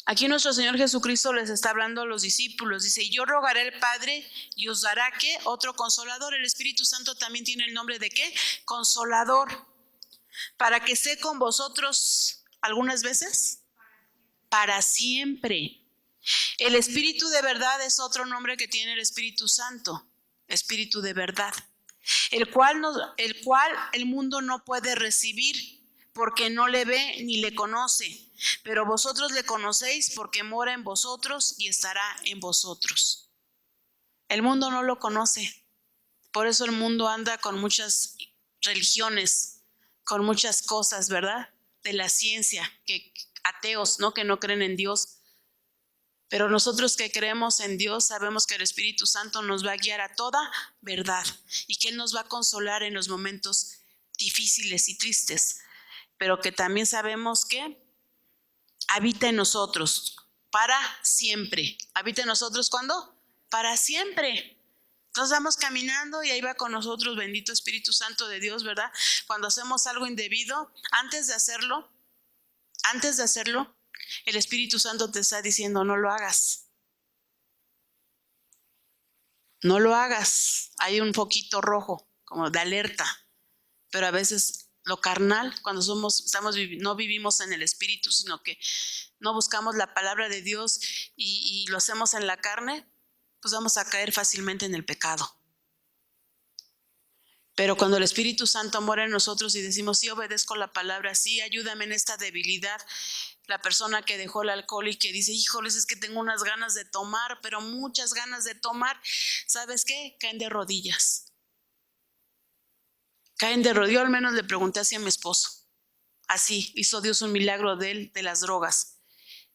Aquí nuestro Señor Jesucristo les está hablando a los discípulos. Dice, y yo rogaré al Padre y os dará, ¿qué? Otro consolador. El Espíritu Santo también tiene el nombre de ¿qué? Consolador. Para que esté con vosotros algunas veces. Para siempre. El Espíritu de verdad es otro nombre que tiene el Espíritu Santo. Espíritu de verdad. El cual el mundo no puede recibir porque no le ve ni le conoce. Pero vosotros le conocéis porque mora en vosotros y estará en vosotros. El mundo no lo conoce. Por eso el mundo anda con muchas religiones, con muchas cosas, ¿verdad? De la ciencia, que ateos, ¿no? Que no creen en Dios. Pero nosotros que creemos en Dios sabemos que el Espíritu Santo nos va a guiar a toda verdad y que Él nos va a consolar en los momentos difíciles y tristes, pero que también sabemos que habita en nosotros para siempre. ¿Habita en nosotros cuándo? Para siempre. Entonces vamos caminando y ahí va con nosotros, bendito Espíritu Santo de Dios, ¿verdad? Cuando hacemos algo indebido, antes de hacerlo, el Espíritu Santo te está diciendo, no lo hagas. No lo hagas. Hay un foquito rojo, como de alerta. Pero a veces lo carnal, cuando no vivimos en el Espíritu, sino que no buscamos la palabra de Dios y lo hacemos en la carne, pues vamos a caer fácilmente en el pecado. Pero cuando el Espíritu Santo mora en nosotros y decimos, sí, obedezco la palabra, sí, ayúdame en esta debilidad. La persona que dejó el alcohol y que dice, híjoles, es que tengo unas ganas de tomar, pero muchas ganas de tomar, ¿sabes qué? Caen de rodillas. Yo al menos le pregunté así a mi esposo. Así, hizo Dios un milagro de él, de las drogas.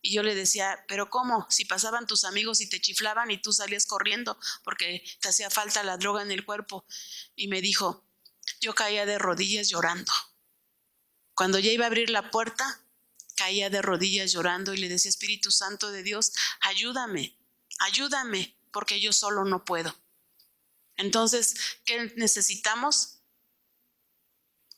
Y yo le decía, ¿pero cómo? Si pasaban tus amigos y te chiflaban y tú salías corriendo porque te hacía falta la droga en el cuerpo. Y me dijo, yo caía de rodillas llorando. Cuando ya iba a abrir la puerta, caía de rodillas llorando y le decía, Espíritu Santo de Dios, ayúdame, porque yo solo no puedo. Entonces, ¿qué necesitamos?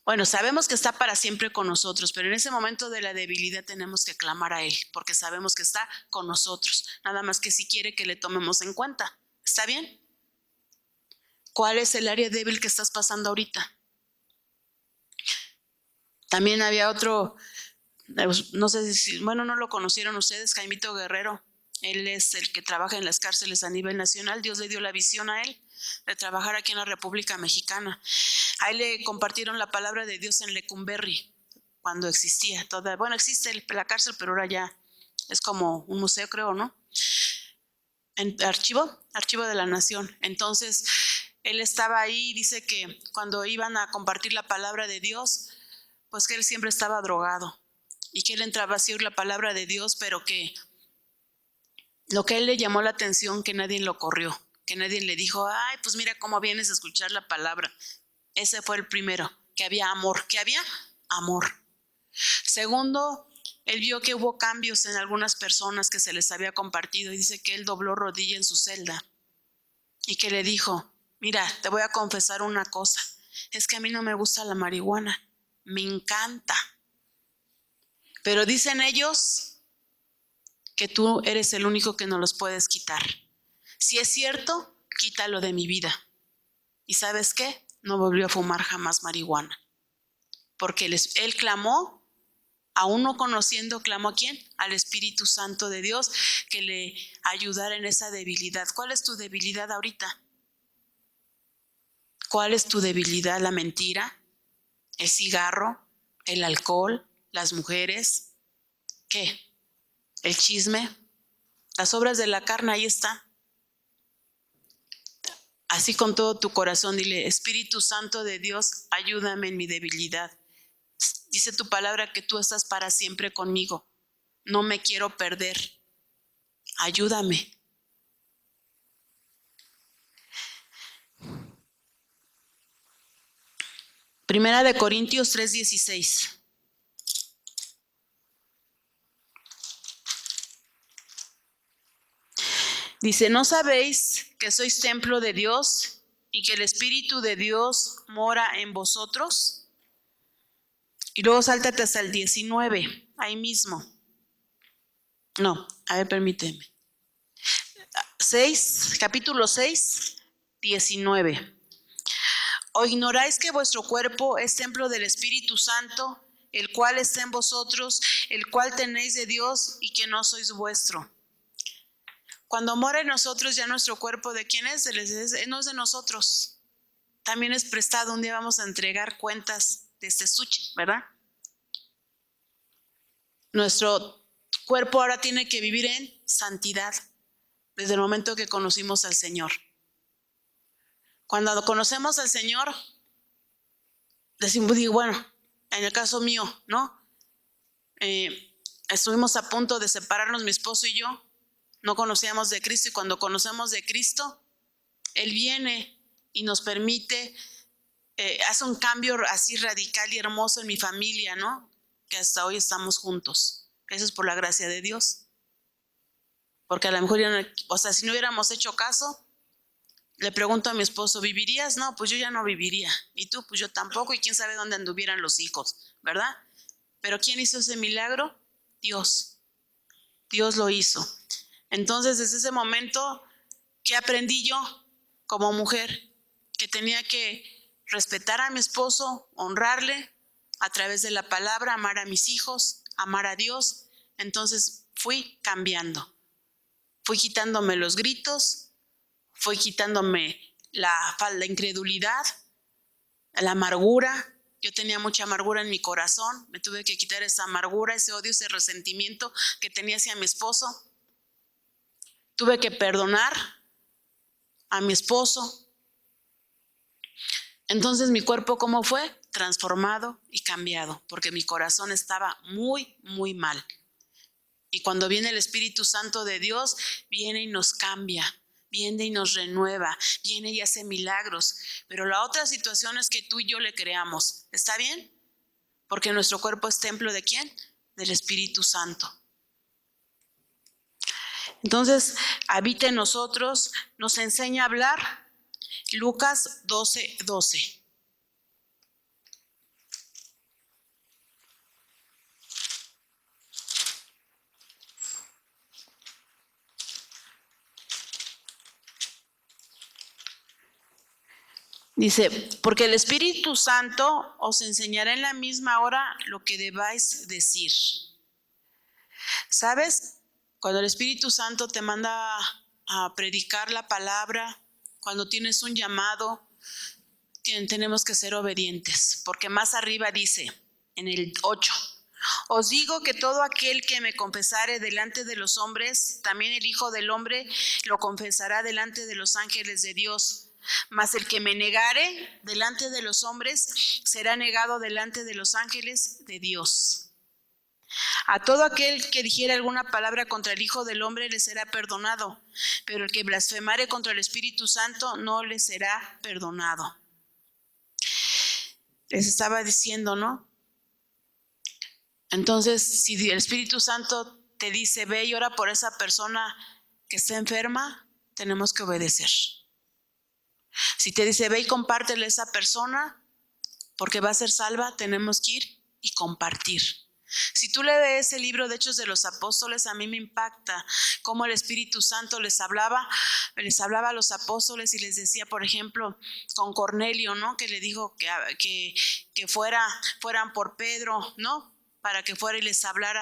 Bueno, sabemos que está para siempre con nosotros, pero en ese momento de la debilidad tenemos que clamar a Él, porque sabemos que está con nosotros. Nada más que si quiere que le tomemos en cuenta. ¿Está bien? ¿Cuál es el área débil que estás pasando ahorita? También había otro, no sé si, bueno, no lo conocieron ustedes, Jaimito Guerrero. Él es el que trabaja en las cárceles a nivel nacional. Dios le dio la visión a él de trabajar aquí en la República Mexicana. A él le compartieron la palabra de Dios en Lecumberri, cuando existía toda, bueno, existe la cárcel, pero ahora ya es como un museo, creo, ¿no? En archivo de la Nación. Entonces, él estaba ahí, dice que cuando iban a compartir la palabra de Dios, pues que él siempre estaba drogado y que él entraba a decir la palabra de Dios, pero que lo que a él le llamó la atención, que nadie lo corrió, que nadie le dijo, ay, pues mira cómo vienes a escuchar la palabra. Ese fue el primero, que había amor. Segundo, él vio que hubo cambios en algunas personas que se les había compartido y dice que él dobló rodilla en su celda y que le dijo, mira, te voy a confesar una cosa, es que a mí no me gusta la marihuana, me encanta. Pero dicen ellos que tú eres el único que no los puedes quitar. Si es cierto, quítalo de mi vida. ¿Y sabes qué? No volvió a fumar jamás marihuana. Porque él clamó Aún no conociendo, clamó ¿a quién? Al Espíritu Santo de Dios que le ayudara en esa debilidad. ¿Cuál es tu debilidad ahorita? ¿Cuál es tu debilidad? ¿La mentira? ¿El cigarro? ¿El alcohol? ¿Las mujeres? ¿Qué? ¿El chisme? Las obras de la carne, ahí está. Así con todo tu corazón, dile, Espíritu Santo de Dios, ayúdame en mi debilidad. Dice tu palabra que tú estás para siempre conmigo. No me quiero perder. Ayúdame. Primera de Corintios 3:16. Dice, ¿no sabéis que sois templo de Dios y que el Espíritu de Dios mora en vosotros? Y luego sáltate hasta el 19, ahí mismo. No, a ver, permíteme. 6, capítulo 6, 19. ¿O ignoráis que vuestro cuerpo es templo del Espíritu Santo, el cual está en vosotros, el cual tenéis de Dios y que no sois vuestro? Cuando mora en nosotros ya nuestro cuerpo, ¿de quién es? No es de nosotros. También es prestado. Un día vamos a entregar cuentas de este estuche, ¿verdad? Nuestro cuerpo ahora tiene que vivir en santidad desde el momento que conocimos al Señor. Cuando conocemos al Señor, decimos, bueno, en el caso mío, ¿no? Estuvimos a punto de separarnos mi esposo y yo. No conocíamos de Cristo y cuando conocemos de Cristo, Él viene y nos permite, hace un cambio así radical y hermoso en mi familia, ¿no? Que hasta hoy estamos juntos. Eso es por la gracia de Dios. Porque a lo mejor, si no hubiéramos hecho caso, le pregunto a mi esposo, ¿vivirías? No, pues yo ya no viviría. Y tú, pues yo tampoco. Y quién sabe dónde anduvieran los hijos, ¿verdad? Pero ¿quién hizo ese milagro? Dios. Dios lo hizo. Entonces, desde ese momento, ¿qué aprendí yo como mujer? Que tenía que respetar a mi esposo, honrarle a través de la palabra, amar a mis hijos, amar a Dios. Entonces fui cambiando. Fui quitándome los gritos, fui quitándome la incredulidad, la amargura. Yo tenía mucha amargura en mi corazón. Me tuve que quitar esa amargura, ese odio, ese resentimiento que tenía hacia mi esposo. Tuve que perdonar a mi esposo. Entonces mi cuerpo, ¿cómo fue? Transformado y cambiado, porque mi corazón estaba muy, muy mal. Y cuando viene el Espíritu Santo de Dios, viene y nos cambia, viene y nos renueva, viene y hace milagros. Pero la otra situación es que tú y yo le creamos. ¿Está bien? Porque nuestro cuerpo es templo ¿de quién? Del Espíritu Santo. Entonces, habita en nosotros, nos enseña a hablar. Lucas 12:12. Dice, porque el Espíritu Santo os enseñará en la misma hora lo que debáis decir. ¿Sabes? Cuando el Espíritu Santo te manda a predicar la palabra, cuando tienes un llamado, tenemos que ser obedientes, porque más arriba dice, en el 8, os digo que todo aquel que me confesare delante de los hombres, también el Hijo del Hombre lo confesará delante de los ángeles de Dios. Mas el que me negare delante de los hombres, será negado delante de los ángeles de Dios. A todo aquel que dijere alguna palabra contra el Hijo del Hombre le será perdonado, pero el que blasfemare contra el Espíritu Santo no le será perdonado. Les estaba diciendo, ¿no? Entonces, si el Espíritu Santo te dice, ve y ora por esa persona que está enferma, tenemos que obedecer. Si te dice, ve y compártele a esa persona porque va a ser salva, tenemos que ir y compartir. Si tú lees el libro de Hechos de los Apóstoles, a mí me impacta cómo el Espíritu Santo les hablaba a los apóstoles y les decía, por ejemplo, con Cornelio, ¿no? Que le dijo que fueran por Pedro, ¿no? para que fuera y les hablara.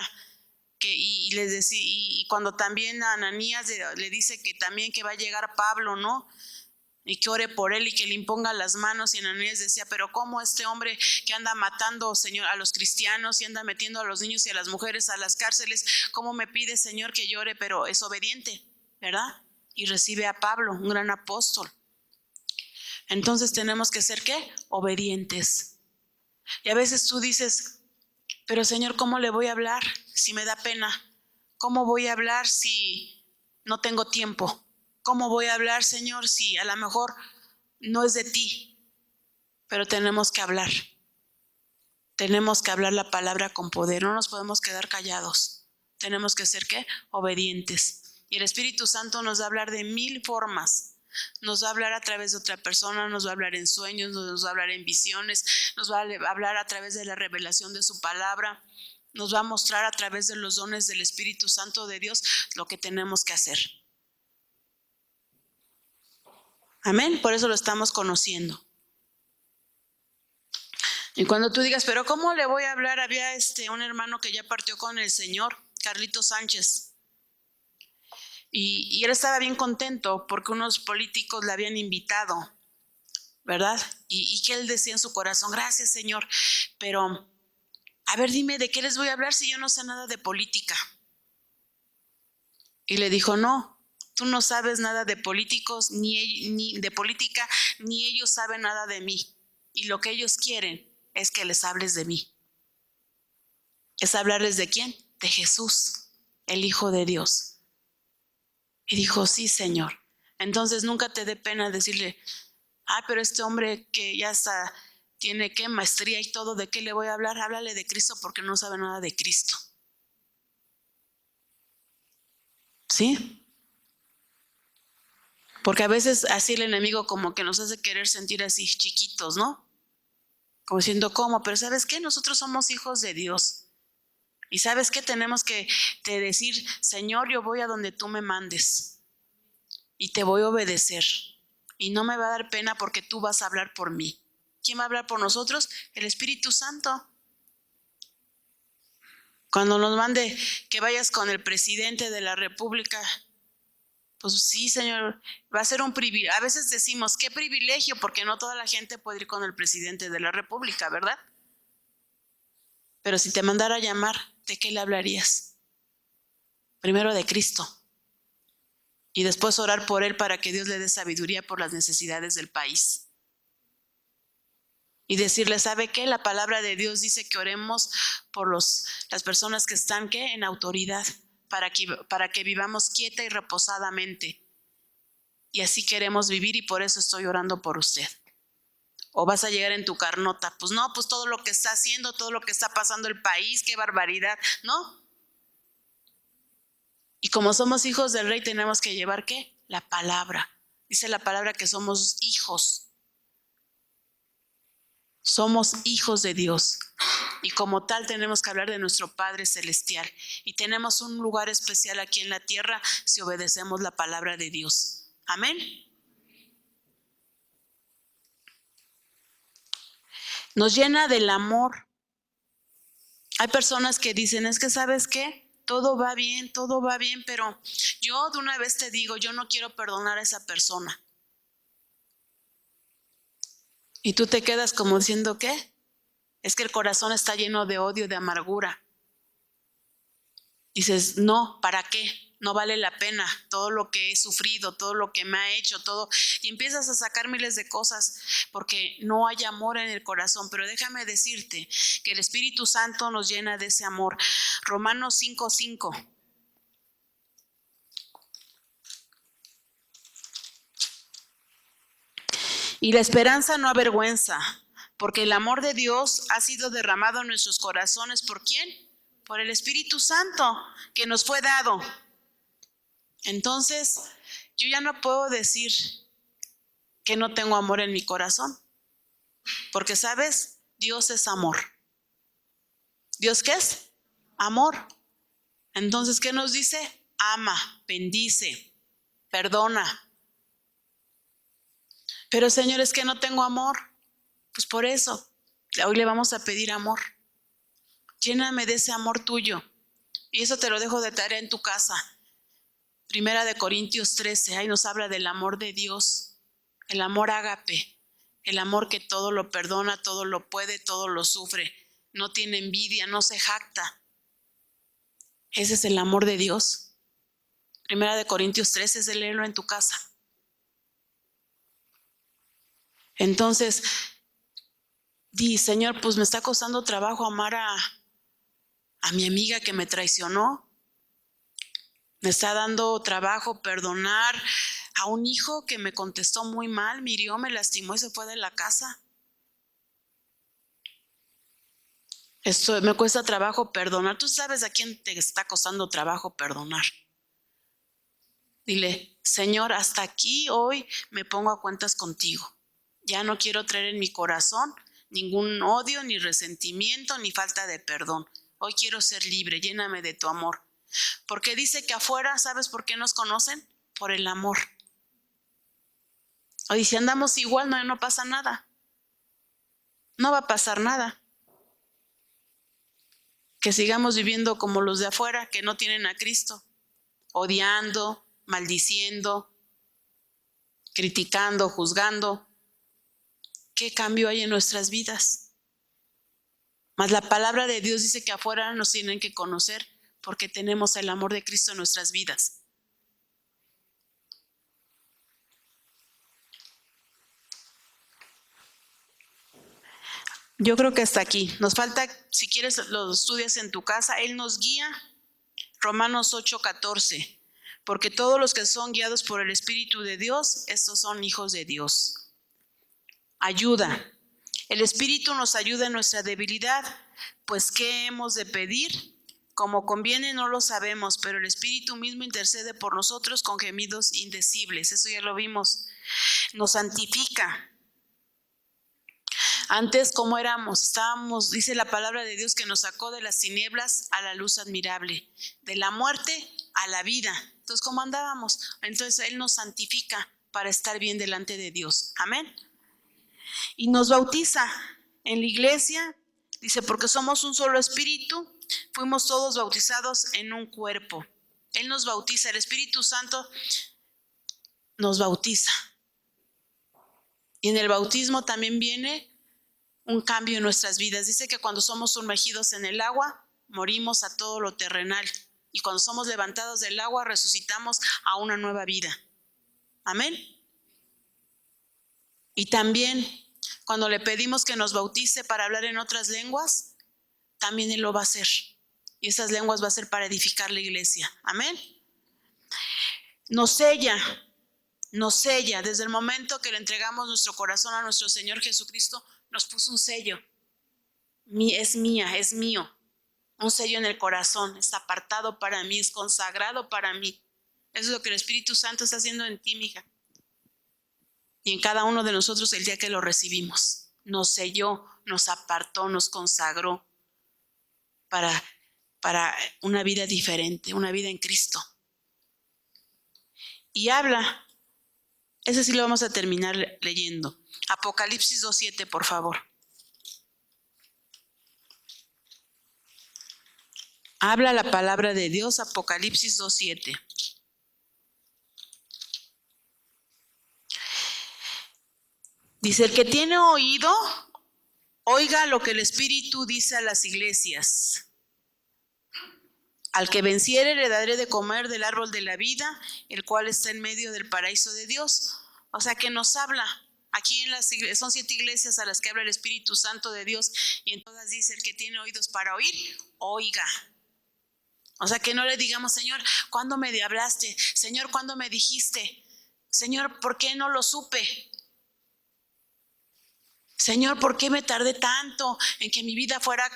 Y les decía, y cuando también a Ananías le dice que también que va a llegar Pablo, ¿no? Y que ore por él y que le imponga las manos. Y Ananías decía, pero ¿cómo este hombre que anda matando, Señor, a los cristianos y anda metiendo a los niños y a las mujeres a las cárceles, cómo me pide, Señor, que llore? Pero es obediente, ¿verdad? Y recibe a Pablo, un gran apóstol. Entonces tenemos que ser, ¿qué? Obedientes. Y a veces tú dices, pero Señor, ¿cómo le voy a hablar si me da pena? ¿Cómo voy a hablar si no tengo tiempo? ¿Cómo voy a hablar, Señor, si a lo mejor no es de ti? Pero tenemos que hablar. Tenemos que hablar la palabra con poder. No nos podemos quedar callados. Tenemos que ser, ¿qué? Obedientes. Y el Espíritu Santo nos va a hablar de 1000 formas. Nos va a hablar a través de otra persona, nos va a hablar en sueños, nos va a hablar en visiones, nos va a hablar a través de la revelación de su palabra, nos va a mostrar a través de los dones del Espíritu Santo de Dios lo que tenemos que hacer. Amén, por eso lo estamos conociendo. Y cuando tú digas, pero ¿cómo le voy a hablar? Había un hermano que ya partió con el Señor, Carlito Sánchez. Y él estaba bien contento porque unos políticos le habían invitado, ¿verdad? Y que él decía en su corazón, gracias, Señor, pero a ver, dime, ¿de qué les voy a hablar si yo no sé nada de política? Y le dijo, no, tú no sabes nada de políticos, ni de política, ni ellos saben nada de mí. Y lo que ellos quieren es que les hables de mí. ¿Es hablarles de quién? De Jesús, el Hijo de Dios. Y dijo, sí, Señor. Entonces nunca te dé pena decirle, pero este hombre que ya está, tiene qué maestría y todo, ¿de qué le voy a hablar? Háblale de Cristo porque no sabe nada de Cristo. ¿Sí? Porque a veces así el enemigo como que nos hace querer sentir así chiquitos, ¿no? Como diciendo, ¿cómo? Pero ¿sabes qué? Nosotros somos hijos de Dios. Y ¿sabes qué? Tenemos que decir, Señor, yo voy a donde tú me mandes. Y te voy a obedecer. Y no me va a dar pena porque tú vas a hablar por mí. ¿Quién va a hablar por nosotros? El Espíritu Santo. Cuando nos mande que vayas con el presidente de la República, pues sí, Señor, va a ser un privilegio. A veces decimos, qué privilegio, porque no toda la gente puede ir con el presidente de la República, ¿verdad? Pero si te mandara a llamar, ¿de qué le hablarías? Primero de Cristo. Y después orar por él para que Dios le dé sabiduría por las necesidades del país. Y decirle, ¿sabe qué? La palabra de Dios dice que oremos por las personas que están, ¿qué? En autoridad, para que vivamos quieta y reposadamente. Y así queremos vivir y por eso estoy orando por usted. O vas a llegar en tu carnota, pues no, pues todo lo que está haciendo, todo lo que está pasando el país, qué barbaridad, ¿no? Y como somos hijos del Rey tenemos que llevar, ¿qué? La palabra. Dice la palabra que somos hijos. Somos hijos de Dios y como tal tenemos que hablar de nuestro Padre Celestial y tenemos un lugar especial aquí en la tierra si obedecemos la palabra de Dios. Amén. Nos llena del amor. Hay personas que dicen, es que ¿sabes qué? Todo va bien, pero yo de una vez te digo, yo no quiero perdonar a esa persona. Y tú te quedas como diciendo, ¿qué? Es que el corazón está lleno de odio, de amargura. Dices, no, ¿para qué? No vale la pena todo lo que he sufrido, todo lo que me ha hecho, todo. Y empiezas a sacar miles de cosas porque no hay amor en el corazón. Pero déjame decirte que el Espíritu Santo nos llena de ese amor. Romanos 5:5. Y la esperanza no avergüenza, porque el amor de Dios ha sido derramado en nuestros corazones. ¿Por quién? Por el Espíritu Santo que nos fue dado. Entonces, yo ya no puedo decir que no tengo amor en mi corazón, porque ¿sabes? Dios es amor. ¿Dios qué es? Amor. Entonces, ¿qué nos dice? Ama, bendice, perdona. Pero Señor, es que no tengo amor. Pues por eso, hoy le vamos a pedir amor. Lléname de ese amor tuyo. Y eso te lo dejo de tarea en tu casa. 1 Corintios 13, ahí nos habla del amor de Dios, el amor ágape, el amor que todo lo perdona, todo lo puede, todo lo sufre, no tiene envidia, no se jacta. Ese es el amor de Dios. 1 Corintios 13 es de leerlo en tu casa. Entonces, di, Señor, pues me está costando trabajo amar a mi amiga que me traicionó. Me está dando trabajo perdonar a un hijo que me contestó muy mal, me hirió, me lastimó y se fue de la casa. Esto me cuesta trabajo perdonar. Tú sabes a quién te está costando trabajo perdonar. Dile, Señor, hasta aquí hoy me pongo a cuentas contigo. Ya no quiero traer en mi corazón ningún odio, ni resentimiento, ni falta de perdón. Hoy quiero ser libre, lléname de tu amor. Porque dice que afuera, ¿sabes por qué nos conocen? Por el amor. Oye, si andamos igual, no pasa nada. No va a pasar nada. Que sigamos viviendo como los de afuera, que no tienen a Cristo, odiando, maldiciendo, criticando, juzgando. ¿Qué cambio hay en nuestras vidas? Mas la palabra de Dios dice que afuera nos tienen que conocer porque tenemos el amor de Cristo en nuestras vidas. Yo creo que hasta aquí. Nos falta, si quieres lo estudias en tu casa, Él nos guía. Romanos 8:14. Porque todos los que son guiados por el Espíritu de Dios, estos son hijos de Dios. Ayuda. El Espíritu nos ayuda en nuestra debilidad, pues ¿qué hemos de pedir? Como conviene no lo sabemos, pero el Espíritu mismo intercede por nosotros con gemidos indecibles. Eso ya lo vimos. Nos santifica. Antes, ¿cómo éramos? Estábamos, dice la palabra de Dios, que nos sacó de las tinieblas a la luz admirable, de la muerte a la vida. Entonces, ¿cómo andábamos? Entonces, Él nos santifica para estar bien delante de Dios. Amén. Y nos bautiza en la iglesia, dice, porque somos un solo espíritu, fuimos todos bautizados en un cuerpo. Él nos bautiza, el Espíritu Santo nos bautiza. Y en el bautismo también viene un cambio en nuestras vidas. Dice que cuando somos sumergidos en el agua, morimos a todo lo terrenal. Y cuando somos levantados del agua, resucitamos a una nueva vida. Amén. Y también, cuando le pedimos que nos bautice para hablar en otras lenguas, también Él lo va a hacer. Y esas lenguas va a ser para edificar la iglesia. Amén. Nos sella desde el momento que le entregamos nuestro corazón a nuestro Señor Jesucristo, nos puso un sello. Es mía, es mío. Un sello en el corazón, es apartado para mí, es consagrado para mí. Eso es lo que el Espíritu Santo está haciendo en ti, mija. Y en cada uno de nosotros el día que lo recibimos. Nos selló, nos apartó, nos consagró para una vida diferente, una vida en Cristo. Y habla, ese sí lo vamos a terminar leyendo. Apocalipsis 2:7, por favor. Habla la palabra de Dios, Apocalipsis 2:7. Dice, el que tiene oído, oiga lo que el Espíritu dice a las iglesias. Al que venciere le daré de comer del árbol de la vida, el cual está en medio del paraíso de Dios. O sea que nos habla. Aquí en las iglesias, son 7 iglesias a las que habla el Espíritu Santo de Dios, y en todas dice, el que tiene oídos para oír, oiga. O sea que no le digamos, Señor, ¿cuándo me hablaste? Señor, ¿cuándo me dijiste? Señor, ¿por qué no lo supe? Señor, ¿por qué me tardé tanto en que mi vida fuera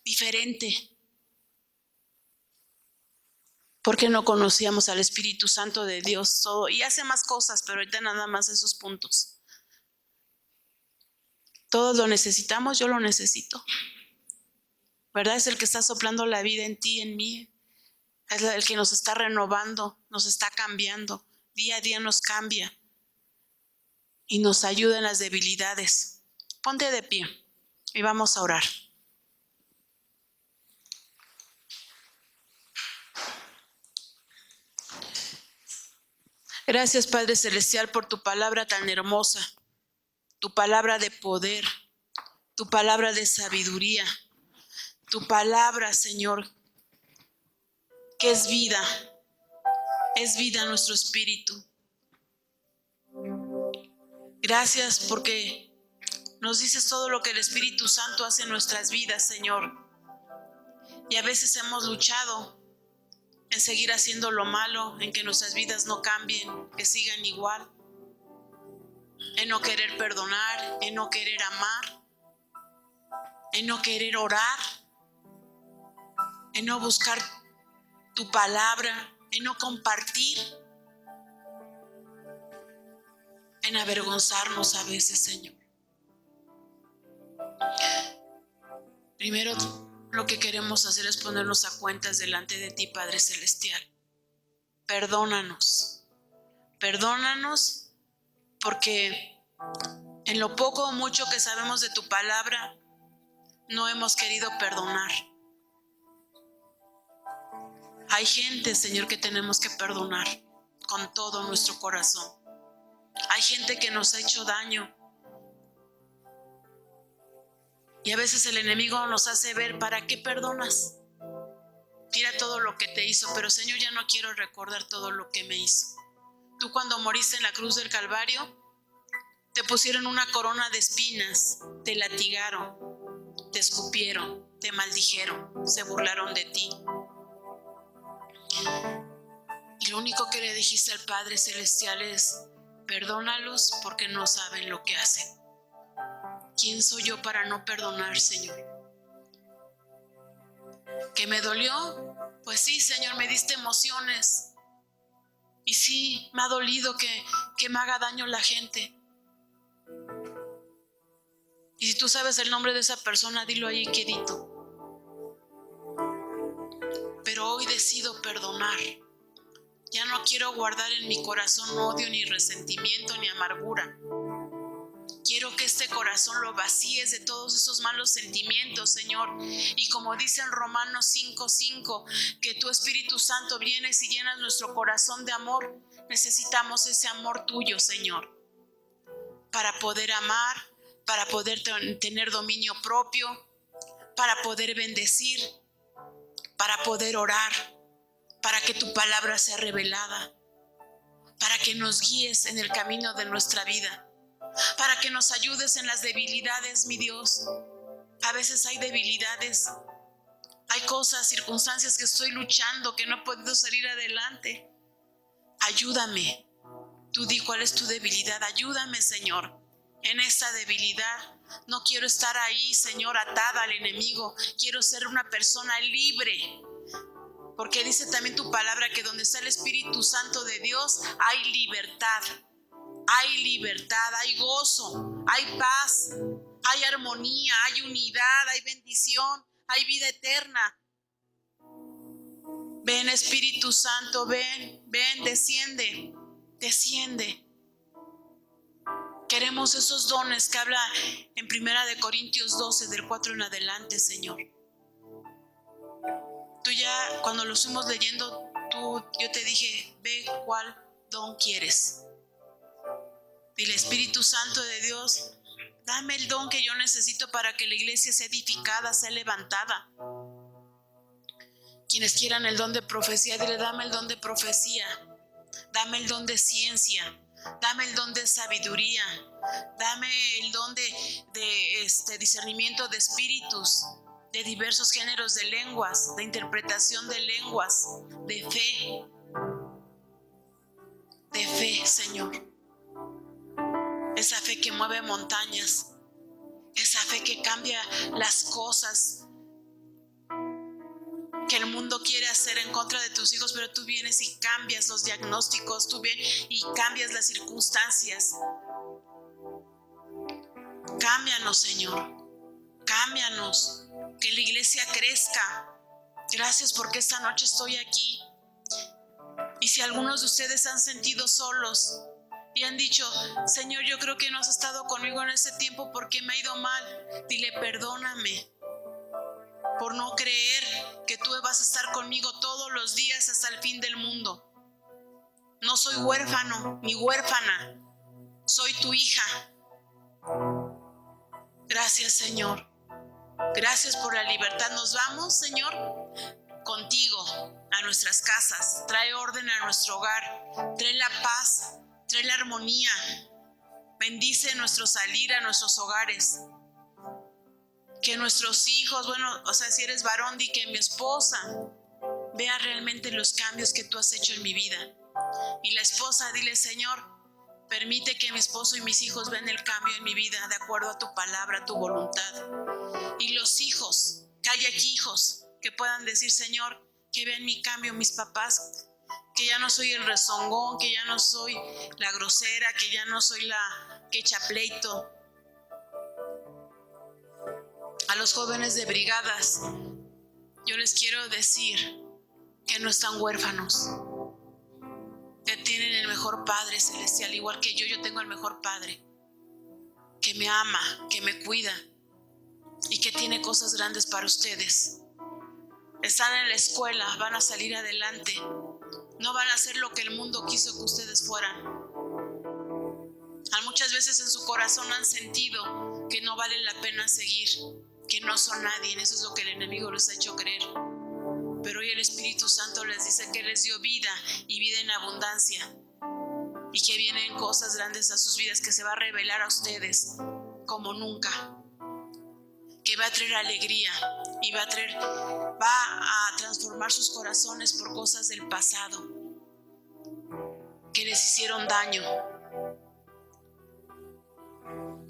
diferente? Porque no conocíamos al Espíritu Santo de Dios todo, y hace más cosas, pero ahorita nada más esos puntos. Todos lo necesitamos, yo lo necesito. ¿Verdad? Es el que está soplando la vida en ti, en mí. Es el que nos está renovando, nos está cambiando. Día a día nos cambia y nos ayuda en las debilidades. Ponte de pie y vamos a orar. Gracias, Padre Celestial, por tu palabra tan hermosa, tu palabra de poder, tu palabra de sabiduría, tu palabra, Señor, que es vida a nuestro espíritu. Gracias porque nos dices todo lo que el Espíritu Santo hace en nuestras vidas, Señor. Y a veces hemos luchado en seguir haciendo lo malo, en que nuestras vidas no cambien, que sigan igual, en no querer perdonar, en no querer amar, en no querer orar, en no buscar tu palabra, en no compartir, en avergonzarnos a veces, Señor. Primero, lo que queremos hacer es ponernos a cuentas delante de ti, Padre Celestial. Perdónanos porque en lo poco o mucho que sabemos de tu palabra, no hemos querido perdonar. Hay gente, Señor, que tenemos que perdonar con todo nuestro corazón. Hay gente que nos ha hecho daño. Y a veces el enemigo nos hace ver, ¿para qué perdonas? Mira todo lo que te hizo, pero Señor, ya no quiero recordar todo lo que me hizo. Tú cuando moriste en la cruz del Calvario, te pusieron una corona de espinas, te latigaron, te escupieron, te maldijeron, se burlaron de ti. Y lo único que le dijiste al Padre Celestial es, perdónalos porque no saben lo que hacen. ¿Quién soy yo para no perdonar, Señor? ¿Que me dolió? Pues sí, Señor, me diste emociones. Y sí, me ha dolido que me haga daño la gente. Y si tú sabes el nombre de esa persona, dilo ahí quedito. Pero hoy decido perdonar. Ya no quiero guardar en mi corazón odio, ni resentimiento, ni amargura. Quiero que este corazón lo vacíes de todos esos malos sentimientos, Señor. Y como dice en Romanos 5:5, que tu Espíritu Santo vienes y llenas nuestro corazón de amor. Necesitamos ese amor tuyo, Señor, para poder amar, para poder tener dominio propio, para poder bendecir, para poder orar, para que tu palabra sea revelada, para que nos guíes en el camino de nuestra vida, para que nos ayudes en las debilidades, mi Dios. A veces hay debilidades, hay cosas, circunstancias que estoy luchando, que no he podido salir adelante. Ayúdame. Tú di cuál es tu debilidad. Ayúdame, Señor, en esta debilidad. No quiero estar ahí, Señor, atada al enemigo. Quiero ser una persona libre. Porque dice también tu palabra que donde está el Espíritu Santo de Dios hay libertad. Hay libertad, hay gozo, hay paz, hay armonía, hay unidad, hay bendición, hay vida eterna. Ven, Espíritu Santo, ven, desciende. Queremos esos dones que habla en 1 Corintios 12, del 4 en adelante, Señor. Tú ya, cuando lo fuimos leyendo, yo te dije, ve cuál don quieres. Dile, Espíritu Santo de Dios, dame el don que yo necesito para que la iglesia sea edificada, sea levantada. Quienes quieran el don de profecía, dile, dame el don de profecía, dame el don de ciencia, dame el don de sabiduría, dame el don de discernimiento de espíritus, de diversos géneros de lenguas, de interpretación de lenguas, de fe, Señor. Esa fe que mueve montañas, esa fe que cambia las cosas que el mundo quiere hacer en contra de tus hijos, pero tú vienes y cambias los diagnósticos, tú vienes y cambias las circunstancias. Cámbianos, Señor, cámbianos, que la iglesia crezca. Gracias porque esta noche estoy aquí. Y si algunos de ustedes han sentido solos y han dicho, Señor, yo creo que no has estado conmigo en este tiempo porque me ha ido mal, dile, perdóname por no creer que tú vas a estar conmigo todos los días hasta el fin del mundo. No soy huérfano ni huérfana. Soy tu hija. Gracias, Señor. Gracias por la libertad. Nos vamos, Señor, contigo a nuestras casas. Trae orden a nuestro hogar. Trae la paz. Trae la armonía. Bendice nuestro salir a nuestros hogares. Que nuestros hijos, si eres varón, di que mi esposa vea realmente los cambios que tú has hecho en mi vida. Y la esposa, dile, Señor, permite que mi esposo y mis hijos vean el cambio en mi vida de acuerdo a tu palabra, a tu voluntad. Y los hijos, que haya aquí hijos que puedan decir, Señor, que vean mi cambio, mis papás, que ya no soy el rezongón, que ya no soy la grosera, que ya no soy la que echa pleito. A los jóvenes de brigadas, yo les quiero decir que no están huérfanos, que tienen el mejor Padre Celestial, igual que yo tengo el mejor Padre, que me ama, que me cuida y que tiene cosas grandes para ustedes. Están en la escuela, van a salir adelante, no van a hacer lo que el mundo quiso que ustedes fueran. Muchas veces en su corazón han sentido que no vale la pena seguir, que no son nadie. Eso es lo que el enemigo les ha hecho creer. Pero hoy el Espíritu Santo les dice que les dio vida y vida en abundancia, y que vienen cosas grandes a sus vidas, que se va a revelar a ustedes como nunca, que va a traer alegría y va a transformar sus corazones por cosas del pasado que les hicieron daño.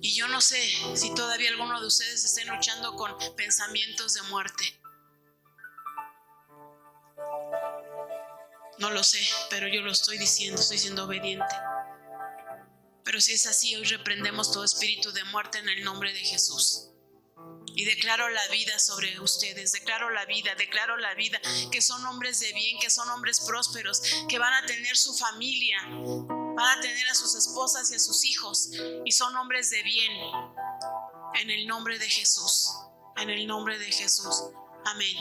Y yo no sé si todavía alguno de ustedes estén luchando con pensamientos de muerte. No lo sé, pero yo lo estoy diciendo, estoy siendo obediente. Pero si es así, hoy reprendemos todo espíritu de muerte en el nombre de Jesús. Y declaro la vida sobre ustedes, declaro la vida, que son hombres de bien, que son hombres prósperos, que van a tener su familia, van a tener a sus esposas y a sus hijos, y son hombres de bien, en el nombre de Jesús, en el nombre de Jesús. Amén.